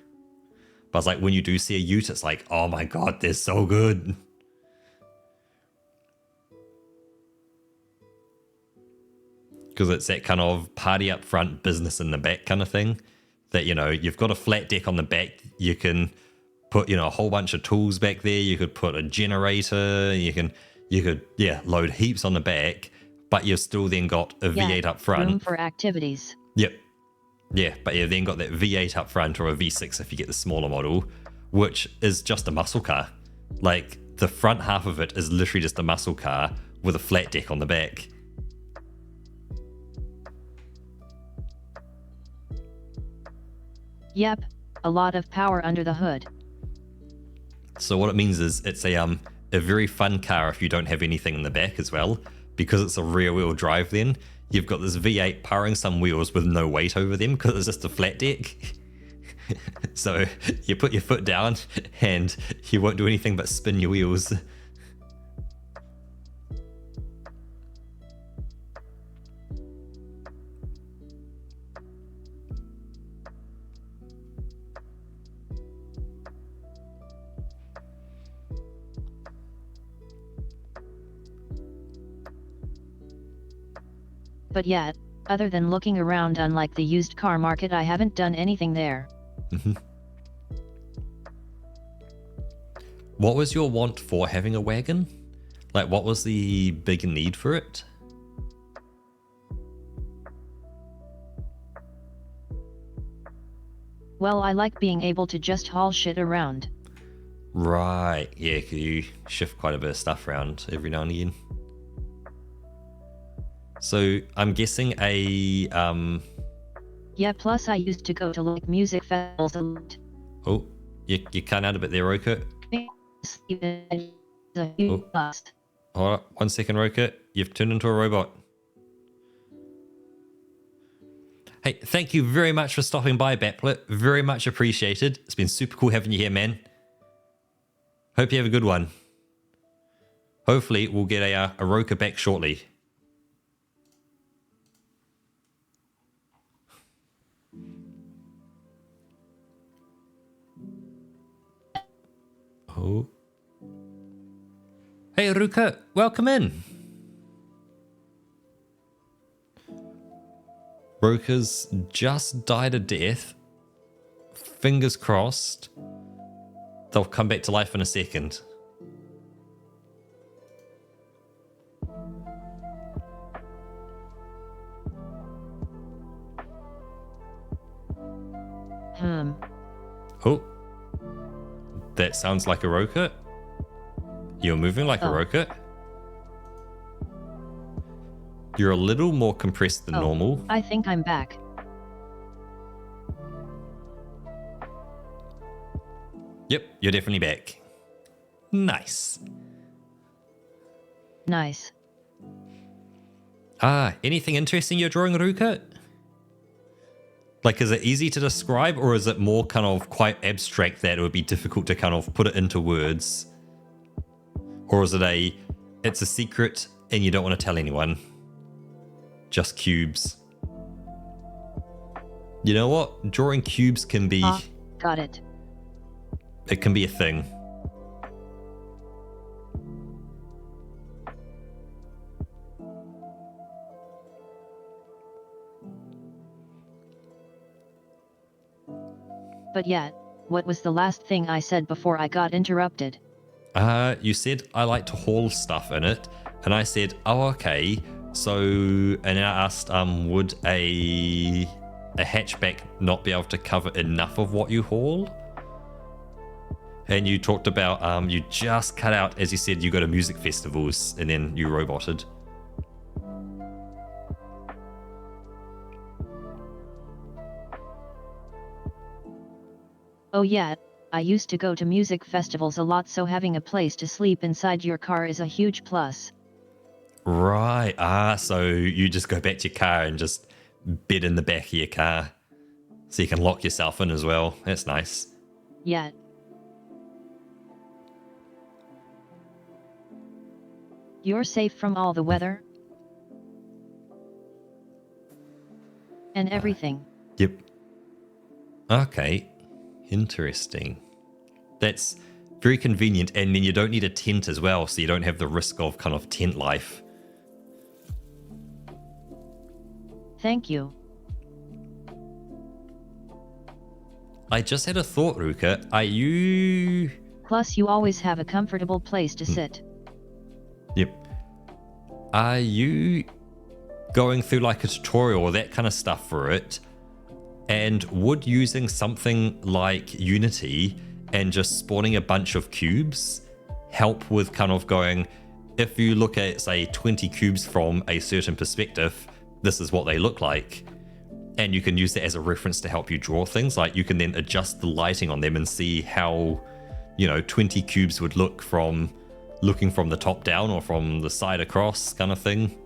But it's like when you do see a ute, it's like, oh my god, they're so good. Because it's that kind of party up front, business in the back kind of thing. That, you know, you've got a flat deck on the back, you can put, you know, a whole bunch of tools back there, you could put a generator, you could load heaps on the back. But you've still then got a V8 up front. Room for activities. Yep. Yeah, but you've then got that V8 up front or a V6 if you get the smaller model, which is just a muscle car. Like, the front half of it is literally just a muscle car with a flat deck on the back. Yep, a lot of power under the hood. So what it means is it's a very fun car if you don't have anything in the back as well. Because it's a rear wheel drive then, you've got this V8 powering some wheels with no weight over them because it's just a flat deck. So you put your foot down and you won't do anything but spin your wheels. But yet, other than looking around, unlike the used car market, I haven't done anything there. What was your want for having a wagon? Like, what was the big need for it? Well, I like being able to just haul shit around. Right, yeah, 'cause you shift quite a bit of stuff around every now and again. So I'm guessing a Yeah, plus I used to go to like music festivals a lot. Oh, you cut out a bit there, Roka. Oh. Hold on, 1 second, Roka. You've turned into a robot. Hey, thank you very much for stopping by, Baplet. Very much appreciated. It's been super cool having you here, man. Hope you have a good one. Hopefully, we'll get a Roka back shortly. Oh. Hey, Ruka, welcome in. Roka's just died a death. Fingers crossed. They'll come back to life in a second. Oh. That sounds like a Roka. You're moving like a Roka. You're a little more compressed than normal. I think I'm back. Yep, you're definitely back. Nice. Nice. Anything interesting you're drawing, Ruka? Like, is it easy to describe, or is it more kind of quite abstract that it would be difficult to kind of put it into words? Or is it it's a secret and you don't want to tell anyone? Just cubes. You know what? Drawing cubes can be... Got it. It can be a thing. But yet, what was the last thing I said before I got interrupted? You said I like to haul stuff in it, and I said, oh, okay. So, and I asked, would a hatchback not be able to cover enough of what you haul? And you talked about, you just cut out, as you said, you go to music festivals, and then you roboted. Oh yeah, I used to go to music festivals a lot, so having a place to sleep inside your car is a huge plus. Right. So you just go back to your car and just bed in the back of your car. So you can lock yourself in as well. That's nice. Yeah. You're safe from all the weather? And everything. Yep. Okay. Interesting. That's very convenient, and then you don't need a tent as well, so you don't have the risk of kind of tent life. Thank you. I just had a thought, Ruka. Are you... Plus you always have a comfortable place to sit. Yep. Are you going through like a tutorial or that kind of stuff for it? And would using something like Unity and just spawning a bunch of cubes help with kind of going, if you look at, say, 20 cubes from a certain perspective, this is what they look like. And you can use that as a reference to help you draw things. Like you can then adjust the lighting on them and see how, 20 cubes would look from looking from the top down or from the side across kind of thing.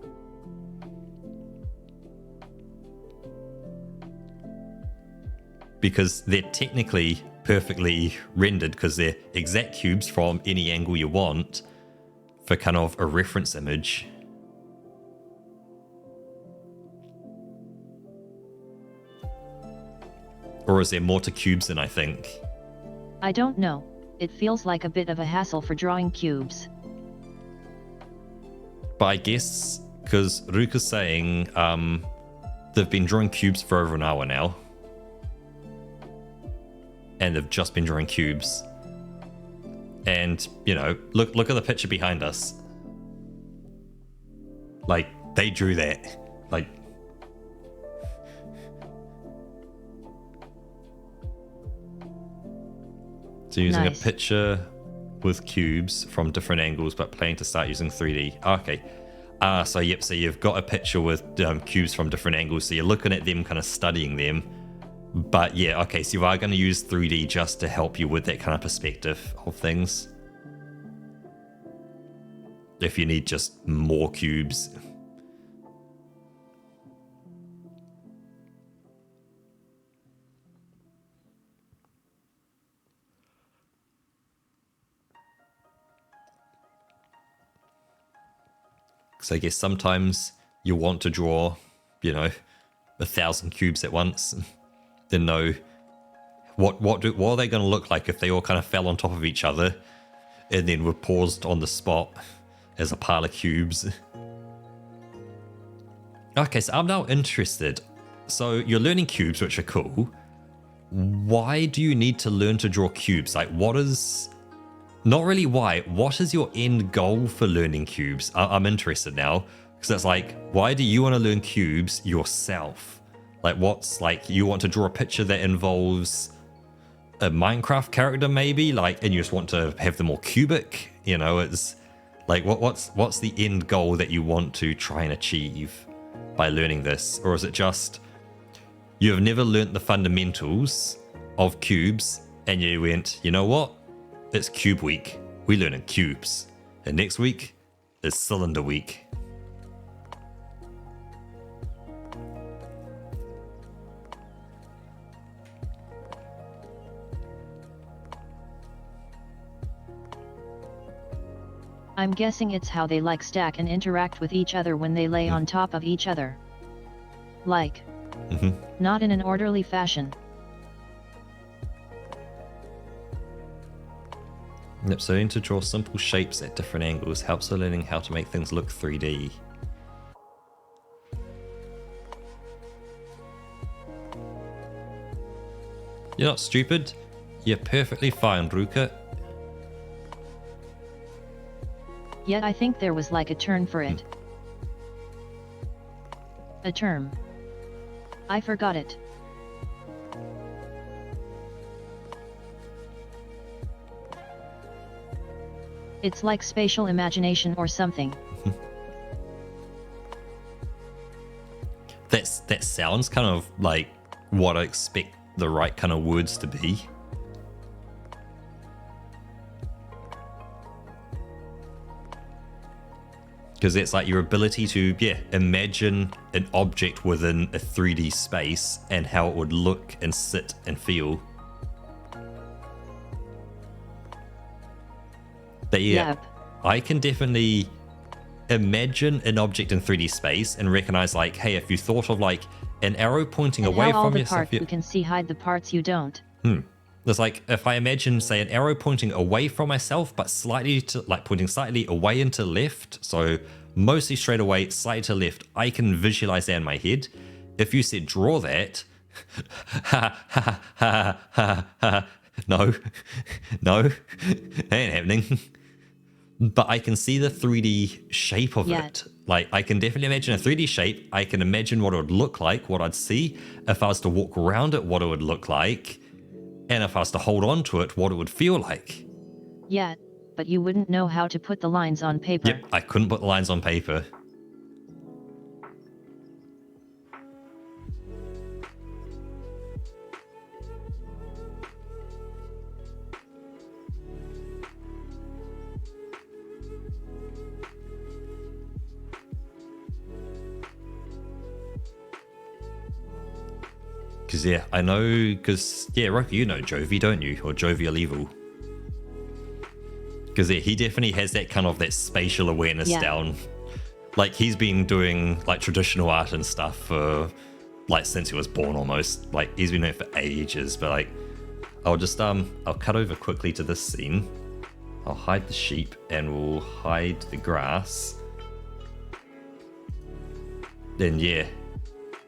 Because they're technically perfectly rendered because they're exact cubes from any angle you want for kind of a reference image. Or is there more to cubes than I think? I don't know. It feels like a bit of a hassle for drawing cubes. But I guess, because Ruka's saying they've been drawing cubes for over an hour now. And they've just been drawing cubes. And, look at the picture behind us. Like, they drew that. Like... So using nice. A picture with cubes from different angles, but planning to start using 3D. Okay. So you've got a picture with cubes from different angles, so you're looking at them, kind of studying them. But yeah, okay, so you are going to use 3D just to help you with that kind of perspective of things. If you need just more cubes. Because I guess sometimes you want to draw, 1,000 cubes at once. Then know what are they going to look like if they all kind of fell on top of each other and then were paused on the spot as a pile of cubes. Okay, so I'm now interested. So you're learning cubes, which are cool. Why do you need to learn to draw cubes? Like, what is... Not really why. What is your end goal for learning cubes? I'm interested now. Because it's like, why do you want to learn cubes yourself? Like, what's like, you want to draw a picture that involves a Minecraft character maybe? Like, and you just want to have them all cubic? It's like, what's the end goal that you want to try and achieve by learning this? Or is it just, you have never learnt the fundamentals of cubes and you went, you know what? It's cube week. We learn in cubes. And next week is cylinder week. I'm guessing it's how they stack and interact with each other when they lay on top of each other. Not in an orderly fashion. Yep, so learning to draw simple shapes at different angles helps with learning how to make things look 3D. You're not stupid. You're perfectly fine, Ruka. Yet I think there was like a turn for it. A term. I forgot it. It's like spatial imagination or something. That sounds kind of like what I expect the right kind of words to be. Because it's like your ability to, imagine an object within a 3D space and how it would look and sit and feel. But Yep. I can definitely imagine an object in 3D space and recognize, like, hey, if you thought of like an arrow pointing And away how all from the yourself, parts you can see hide the parts you don't. There's like, if I imagine, say, an arrow pointing away from myself, but slightly to, like, pointing slightly away into left, so mostly straight away, slightly to left, I can visualize that in my head. If you said draw that, no, that ain't happening. But I can see the 3D shape of it. Like, I can definitely imagine a 3D shape. I can imagine what it would look like, what I'd see. If I was to walk around it, what it would look like. And if I was to hold on to it, what it would feel like. Yeah, but you wouldn't know how to put the lines on paper. Yep, I couldn't put the lines on paper. Because, I know, because, Rocky, you know Jovi, don't you? Or Jovial Evil. Because, he definitely has that kind of, that spatial awareness down. Like, he's been doing, like, traditional art and stuff for, like, since he was born almost. Like, he's been doing it for ages. But, like, I'll just, I'll cut over quickly to this scene. I'll hide the sheep and we'll hide the grass. Then,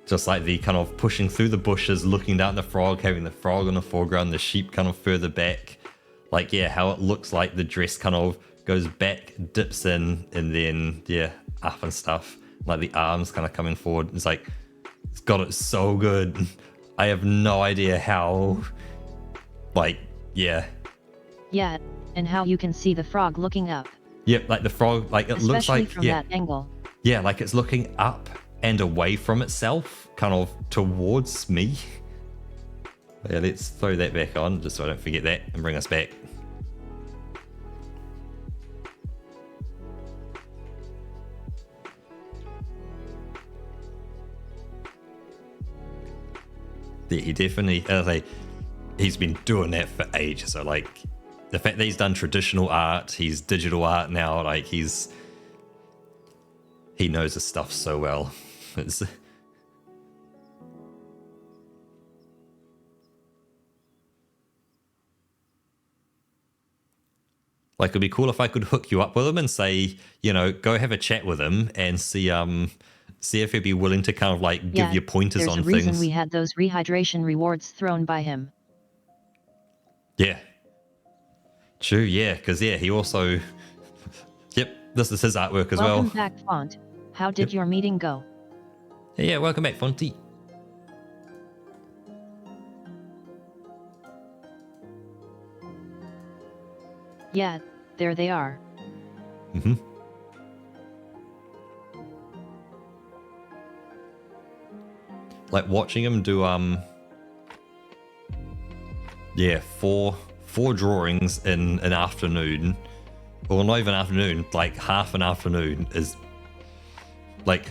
just like the kind of pushing through the bushes, looking down at the frog, having the frog in the foreground, the sheep kind of further back. Like, how it looks like the dress kind of goes back, dips in, and then, up and stuff. Like the arms kind of coming forward. It's like, it's got it so good. I have no idea how, like, Yeah, and how you can see the frog looking up. Yep, like the frog, like it Especially looks like, from that angle. Yeah, like it's looking up and away from itself, kind of towards me. Yeah, let's throw that back on, just so I don't forget that, and bring us back. Yeah, he definitely, he's been doing that for ages. So, like, the fact that he's done traditional art, he's digital art now, like, he knows his stuff so well. It's... Like, it'd be cool if I could hook you up with him and say, go have a chat with him and see if he'd be willing to kind of like give you pointers on things. There's a reason we had those rehydration rewards thrown by him. Yeah. True, because he also... Yep, this is his artwork as well. Welcome back, Font. How did your meeting go? Yeah, welcome back, Fonty. Yeah, there they are. Mm-hmm. Like watching him do four drawings in an afternoon, or not even afternoon, like half an afternoon is like,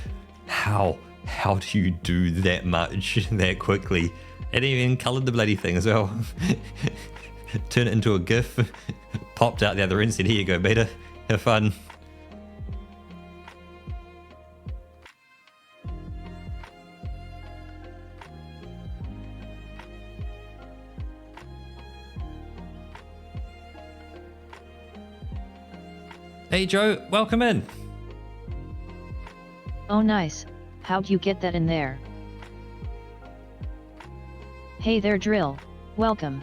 how do you do that much that quickly? And even colored the bloody thing as well. Turn it into a GIF, popped out the other end, said, here you go, beta, have fun. Hey Joe, welcome in. Oh nice, how'd you get that in there? Hey there Drill, Welcome.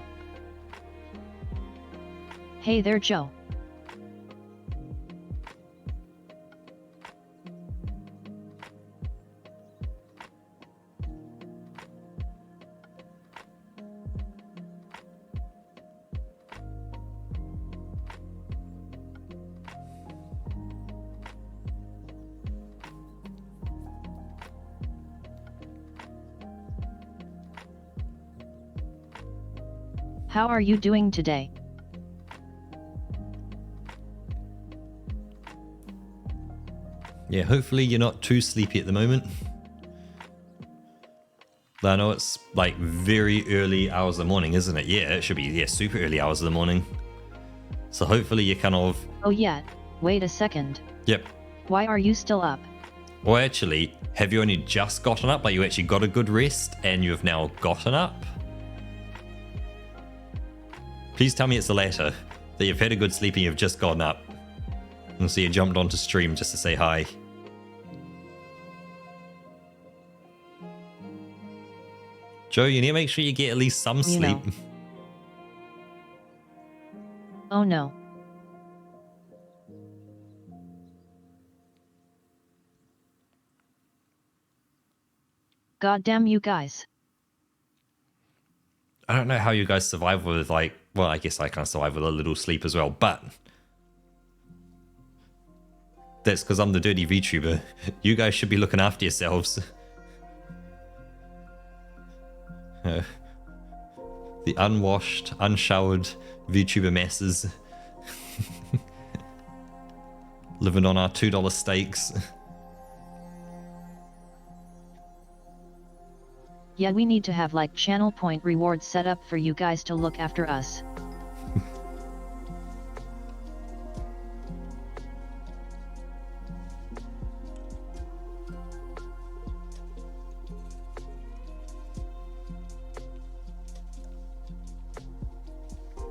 Hey there, Joe. How are you doing today? Yeah, hopefully you're not too sleepy at the moment. I know it's like very early hours of the morning, isn't it? Yeah, it should be, yeah, super early hours of the morning. So hopefully you're kind of... Oh yeah, wait a second. Yep. Why are you still up? Or actually, have you only just gotten up? Like you actually got a good rest and you have now gotten up? Please tell me it's the latter. That you've had a good sleep and you've just gotten up. And so you jumped onto stream just to say hi. Joe, you need to make sure you get at least some sleep. know. Oh no. God damn you guys. I don't know how you guys survive with like, well, I guess I can survive with a little sleep as well, but that's because I'm the dirty VTuber. You guys should be looking after yourselves. The unwashed, unshowered VTuber masses living on our $2 steaks. Yeah, we need to have like channel point rewards set up for you guys to look after us.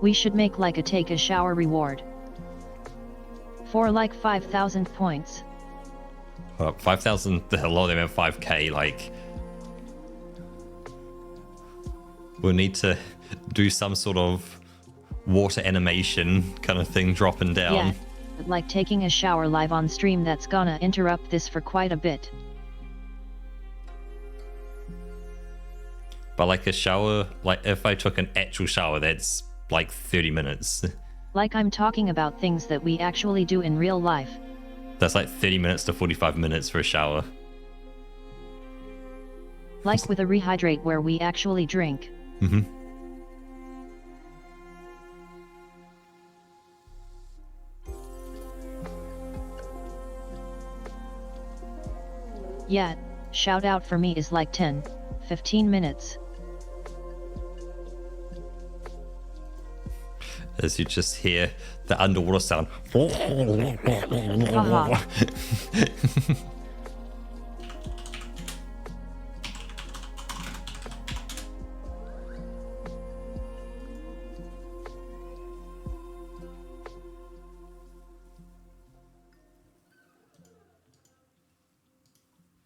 We should make like a take a shower reward. For like 5,000 points. 5,000, the hell, they meant 5k, like... We'll need to do some sort of water animation kind of thing dropping down. Yeah, like taking a shower live on stream, that's gonna interrupt this for quite a bit. But like a shower, like if I took an actual shower, that's like 30 minutes. Like I'm talking about things that we actually do in real life. That's like 30 minutes to 45 minutes for a shower. Like with a rehydrate where we actually drink. Mm-hmm. Yeah, shout out for me is like 10-15 minutes. As you just hear the underwater sound. Haha.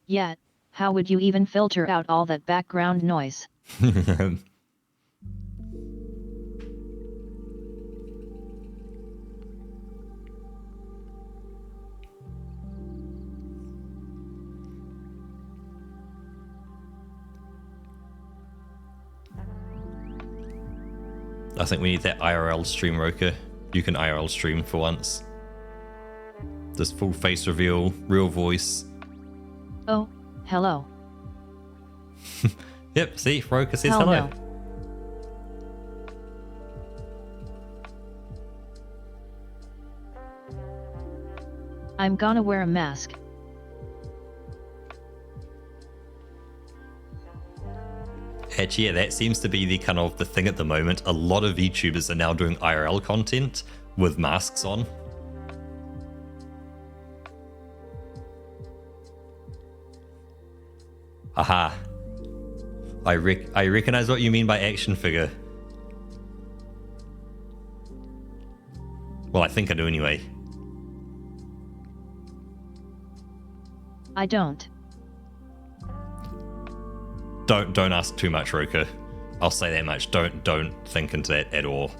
Yeah, how would you even filter out all that background noise? I think we need that IRL stream, Roka. You can IRL stream for once. This full face reveal, real voice. Oh, hello. Yep, see, Roka says Hell hello. no. I'm gonna wear a mask. Actually, yeah, that seems to be the kind of the thing at the moment. A lot of VTubers are now doing IRL content with masks on. Aha. I recognize what you mean by action figure. Well, I think I do anyway. I don't. Don't ask too much, Roka. I'll say that much. Don't think into that at all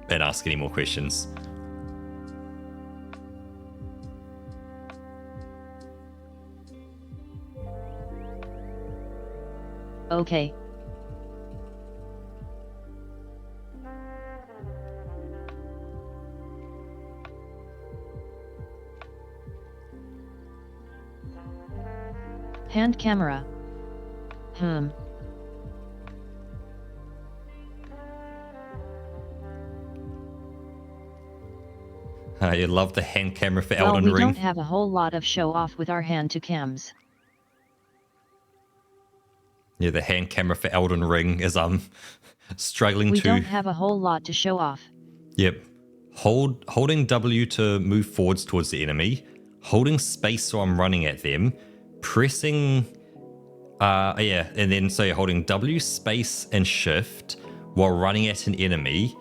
and ask any more questions. Okay. Hand camera. You love the hand camera for Well, Elden we Ring. don't have a whole lot of show off with our hand to cams. Yeah, the hand camera for Elden Ring is struggling We to. don't have a whole lot to show off. Yep. Holding W to move forwards towards the enemy. Holding space so I'm running at them. Pressing. Yeah, and then so you're holding W, space, and shift while running at an enemy.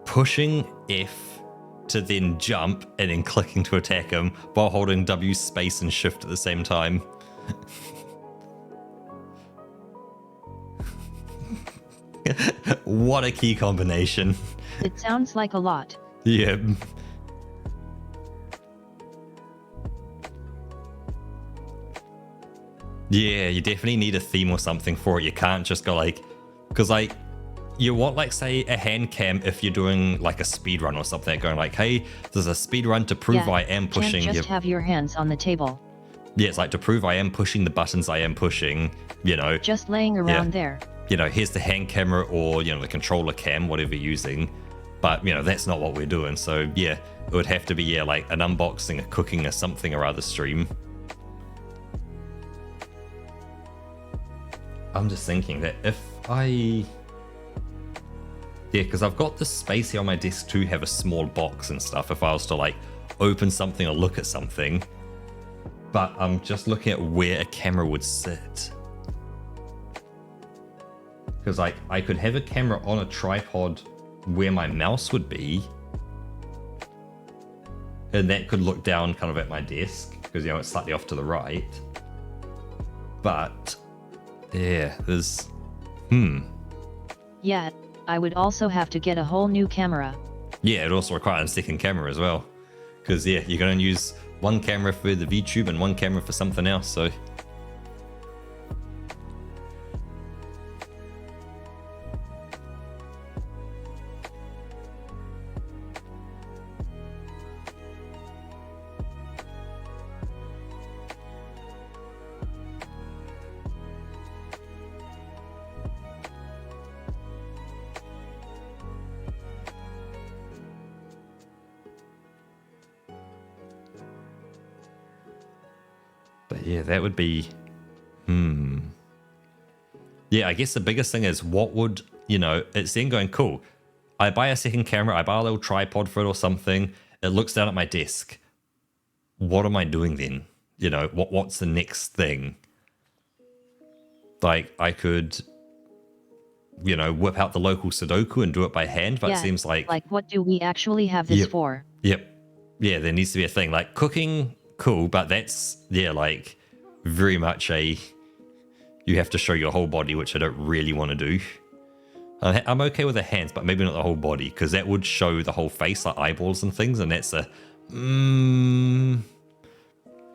Pushing F to then jump and then clicking to attack him while holding W, space, and shift at the same time. What a key combination. It sounds like a lot. Yeah. Yeah, you definitely need a theme or something for it. You can't just go like, because like, you want like say a hand cam if you're doing like a speed run or something, going like, hey, there's a speed run to prove I am pushing. Can't just have your hands on the table. Yeah, it's like to prove I am pushing the buttons I am pushing, you know. Just laying around there. You know, here's the hand camera or, you know, the controller cam, whatever you're using. But, you know, that's not what we're doing. So, yeah, it would have to be, yeah, like an unboxing, a cooking, or something or other stream. I'm just thinking that if I... Yeah, because I've got the space here on my desk to have a small box and stuff if I was to, like, open something or look at something. But I'm just looking at where a camera would sit. Because, like, I could have a camera on a tripod where my mouse would be. And that could look down kind of at my desk. Because, you know, it's slightly off to the right. But, yeah, there's... Yeah, I would also have to get a whole new camera. Yeah, it also requires a second camera as well. Because, yeah, you're going to use one camera for the VTube and one camera for something else, so... But yeah, that would be... Yeah, I guess the biggest thing is what would, you know, it's then going, cool, I buy a second camera, I buy a little tripod for it or something, it looks down at my desk. What am I doing then? You know, what's the next thing? Like, I could, you know, whip out the local Sudoku and do it by hand, but it seems like... Like, what do we actually have this for? Yep. Yeah, there needs to be a thing. Like, cooking... Cool, but that's, yeah, like, very much a, you have to show your whole body, which I don't really want to do. I'm okay with the hands, but maybe not the whole body, because that would show the whole face, like eyeballs and things, and that's a,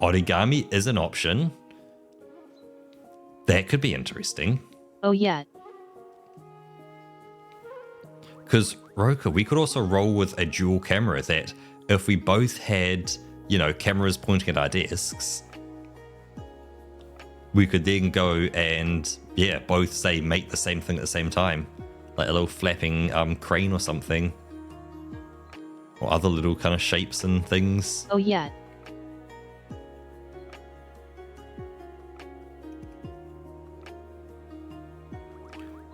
origami is an option. That could be interesting. Oh, yeah. Because, Roka, we could also roll with a dual camera that if we both had... you know, cameras pointing at our desks, we could then go and, yeah, both say make the same thing at the same time. Like a little flapping crane or something. Or other little kind of shapes and things. Oh, yeah.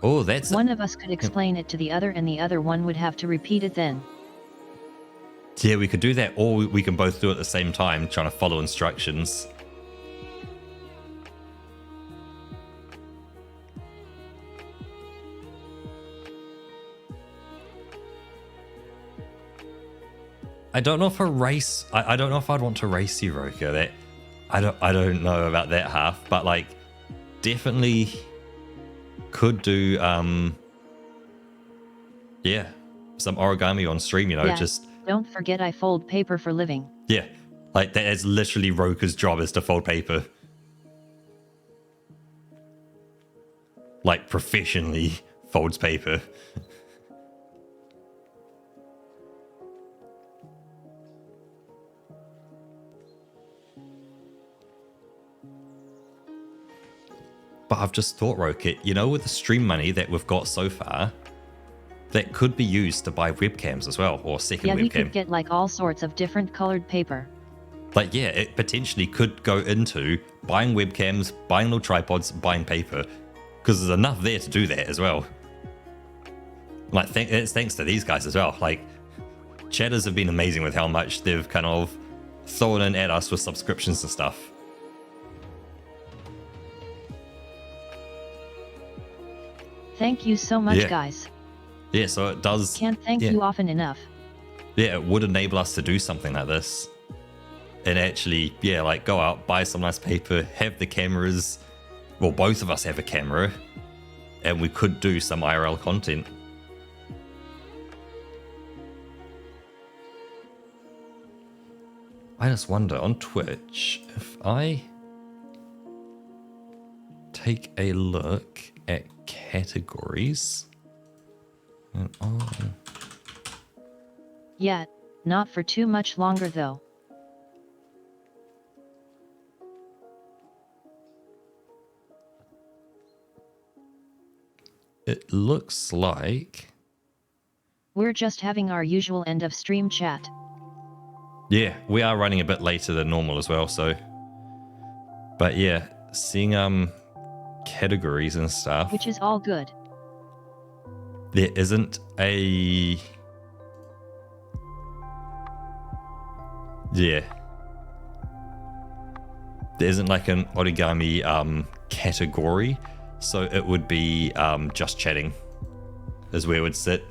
Oh, that's... One of us could explain it to the other and the other one would have to repeat it then. Yeah, we could do that, or we can both do it at the same time, trying to follow instructions. I don't know if a race... I don't know if I'd want to race you, Roka. That I don't know about that half, but like, definitely... could do, yeah, some origami on stream, you know, Yeah, just... don't forget I fold paper for living. Yeah, like that is literally Roka's job, is to fold paper. Like, professionally folds paper. But I've just thought, Roka, you know, with the stream money that we've got so far, that could be used to buy webcams as well, or second Yeah, webcam. we could get like all sorts of different colored paper. Like, yeah, it potentially could go into buying webcams, buying little tripods, buying paper, because there's enough there to do that as well. Like, it's thanks to these guys as well. Like, chatters have been amazing with how much they've kind of thrown in at us with subscriptions and stuff. Thank you so much, Yeah. guys. Yeah, so it does... Can't thank yeah. you often enough. Yeah, it would enable us to do something like this. And actually, yeah, like go out, buy some nice paper, have the cameras. Well, both of us have a camera. And we could do some IRL content. I just wonder, on Twitch, if I take a look at categories... And on... Yeah, not for too much longer though. It looks like... We're just having our usual end of stream chat. Yeah, we are running a bit later than normal as well, so... But yeah, seeing categories and stuff... Which is all good. There isn't a... Yeah. There isn't like an origami category, so it would be just chatting is where it would sit.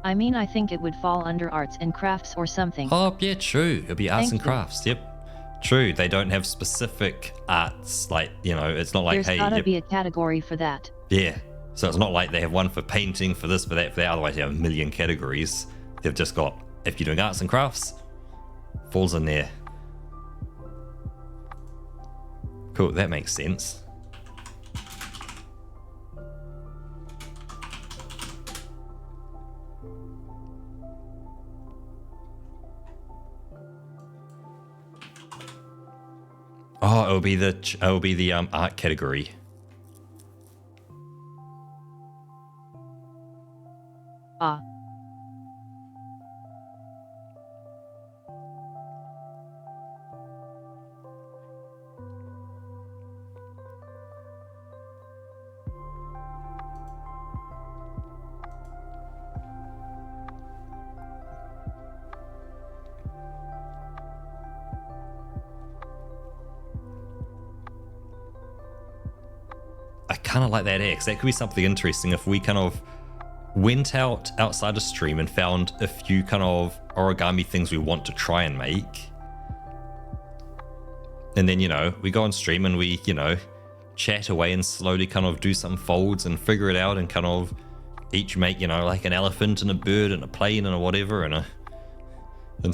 I mean, I think it would fall under arts and crafts or something. Oh, yeah, true. It'd be arts Thank and you. crafts. Yep. True. They don't have specific arts. Like, you know, it's not like, There's hey, gotta yep. be a category for that. Yeah. So it's not like they have one for painting, for this, for that, for that. Otherwise, they have a million categories. They've just got, if you're doing arts and crafts, falls in there. Cool. That makes sense. Oh, it'll be the art category. Ah. I kind of like that X. That could be something interesting if we kind of went outside of stream and found a few kind of origami things we want to try and make. And then, you know, we go on stream and we, you know, chat away and slowly kind of do some folds and figure it out and kind of each make, you know, like an elephant and a bird and a plane and a whatever and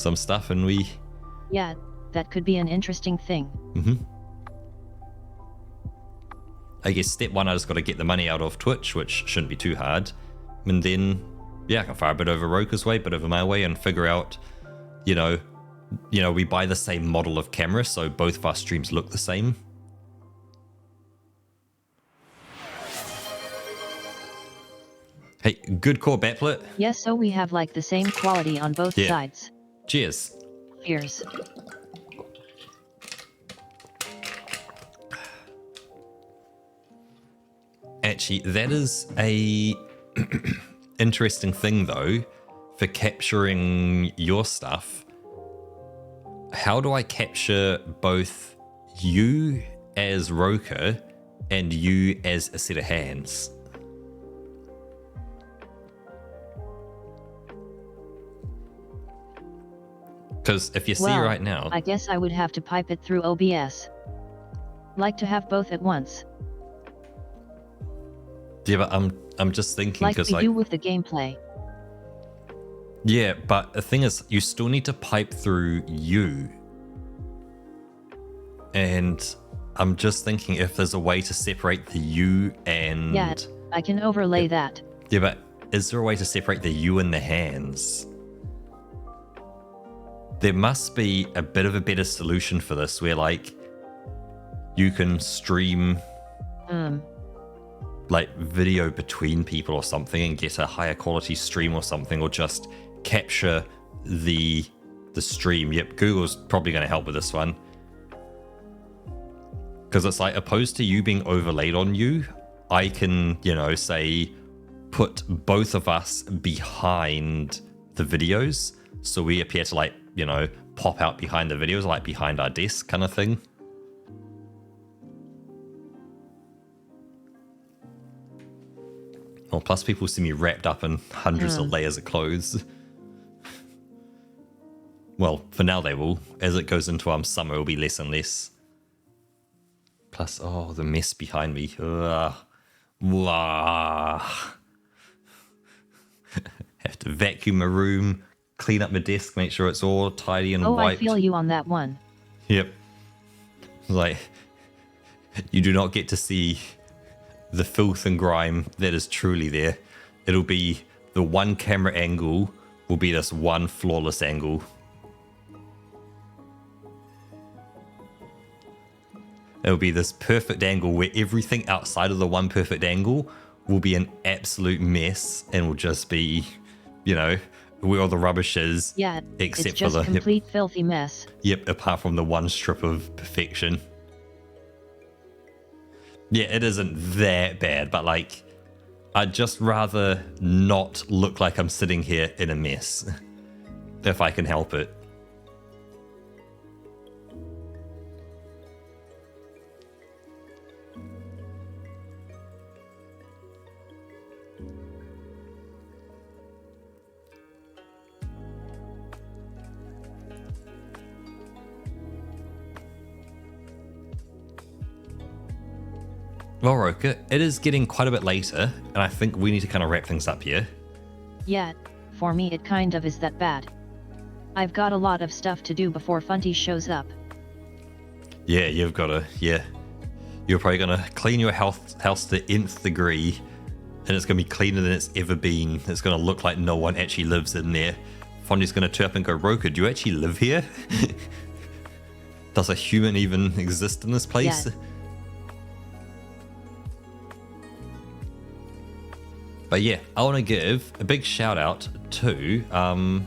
some stuff, and we... Yeah, that could be an interesting thing. Mm-hmm. I guess step one, I just got to get the money out of Twitch, which shouldn't be too hard. And then, yeah, I can fire a bit over Roka's way, bit over my way, and figure out, you know, we buy the same model of camera, so both of our streams look the same. Hey, good core Baplet. Yes, so we have like the same quality on both Yeah. sides. Cheers. Cheers. Actually, that is a interesting thing though, for capturing your stuff. How do I capture both you as Roka and you as a set of hands? Because if you see Well, right now, I guess I would have to pipe it through OBS. Like to have both at once. yeah, but I'm just thinking Like because we do with the gameplay. yeah, but the thing is, you still need to pipe through you. And I'm just thinking if there's a way to separate the you and... Yeah, I can overlay that. Yeah, but is there a way to separate the you and the hands? There must be a bit of a better solution for this where, like, you can stream, like, video between people or something and get a higher quality stream or something, or just capture the stream. Yep, Google's probably going to help with this one. Because it's like, opposed to you being overlaid on you, I can, you know, say, put both of us behind the videos. So we appear to, like, you know, pop out behind the videos, like behind our desk kind of thing. Well, plus people see me wrapped up in hundreds of layers of clothes. Well, for now they will. As it goes into summer, it'll be less and less. Plus, oh, the mess behind me. Ugh. Wah. Have to vacuum my room, clean up my desk, make sure it's all tidy and wiped. I feel you on that one. Yep. Like, you do not get to see the filth and grime that is truly there. It'll be the one camera angle will be this one flawless angle. It'll be this perfect angle where everything outside of the one perfect angle will be an absolute mess and will just be, you know, where all the rubbish is. Yeah, except it's just for the complete filthy mess. Yep, apart from the one strip of perfection. Yeah, it isn't that bad, but like, I'd just rather not look like I'm sitting here in a mess, if I can help it. Well, Roka, it is getting quite a bit later, and I think we need to kind of wrap things up here. Yeah, for me it kind of is that bad. I've got a lot of stuff to do before Funty shows up. Yeah, you've got to, yeah. You're probably going to clean your house to nth degree, and it's going to be cleaner than it's ever been. It's going to look like no one actually lives in there. Fonty's going to turn up and go, Roka, do you actually live here? Does a human even exist in this place? Yeah. But yeah, I want to give a big shout out to God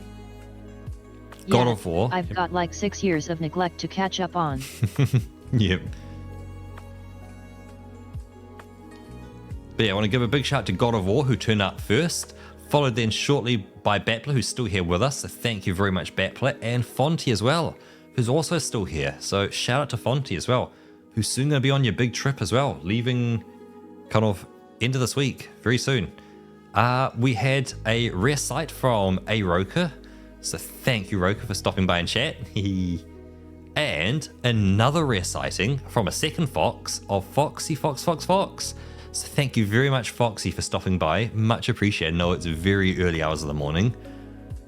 of War. I've got like 6 years of neglect to catch up on. Yep. But yeah, I want to give a big shout out to God of War, who turned up first, followed then shortly by Battler, who's still here with us. So thank you very much, Battler, and Fonty as well, who's also still here. So shout out to Fonty as well, who's soon going to be on your big trip as well, leaving kind of end of this week, very soon. We had a rare sight from a Roka, so thank you, Roka, for stopping by and chat. And another rare sighting from a second Fox of Foxy Fox. So thank you very much, Foxy, for stopping by. Much appreciated. No, it's very early hours of the morning,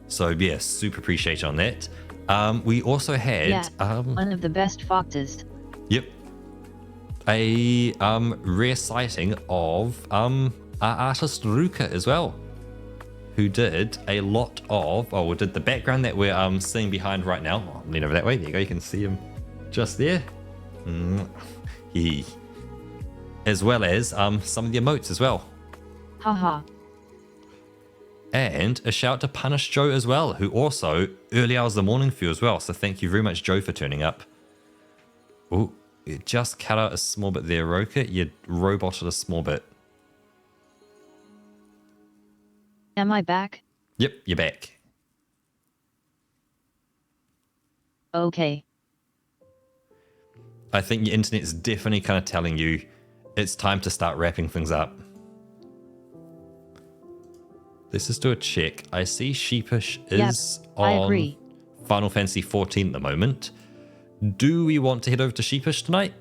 so yeah, super appreciated on that. We also had one of the best foxes. Yep. A rare sighting of our artist Ruka as well, who did a lot of, did the background that we're seeing behind right now. I'll lean over that way. There you go. You can see him just there. As well as some of the emotes as well. Haha. And a shout out to Punish Joe as well, who also early hours of the morning for you as well. So thank you very much, Joe, for turning up. Oh, you just cut out a small bit there, Roka. You roboted a small bit. Am I back? Yep, you're back. Okay. I think your internet's definitely kind of telling you it's time to start wrapping things up. Let's just do a check. I see Sheepish is on Final Fantasy 14 at the moment. Do we want to head over to Sheepish tonight?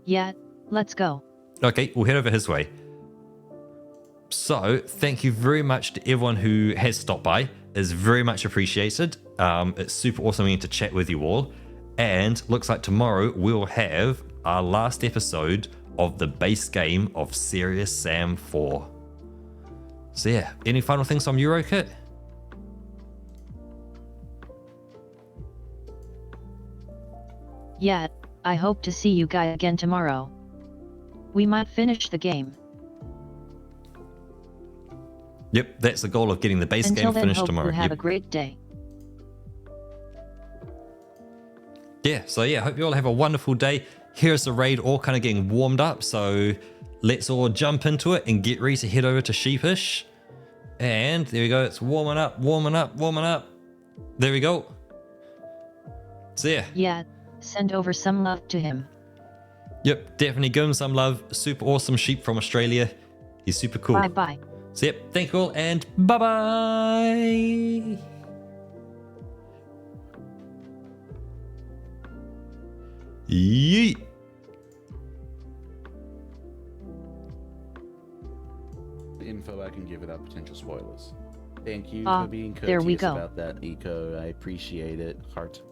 Yeah, let's go. Okay, we'll head over his way. So, thank you very much to everyone who has stopped by. It's very much appreciated. It's super awesome getting to chat with you all. And looks like tomorrow we'll have our last episode of the base game of Serious Sam 4. So yeah, any final things on Eurokit? Yeah, I hope to see you guys again tomorrow. We might finish the game. Yep, that's the goal of getting the base Until game then, finished hope tomorrow. you have Yep. a great day. Yeah, so yeah, hope you all have a wonderful day. Here's the raid all kind of getting warmed up, so let's all jump into it and get ready to head over to Sheepish. And there we go, it's warming up, warming up, warming up. There we go. So yeah. Yeah, send over some love to him. Yep, definitely give him some love. Super awesome sheep from Australia. He's super cool. Bye-bye. So yep, thank you all and bye-bye. Yeet. Info I can give without potential spoilers. Thank you Ah, for being there we courteous go. about that, Eco. I appreciate it. Heart.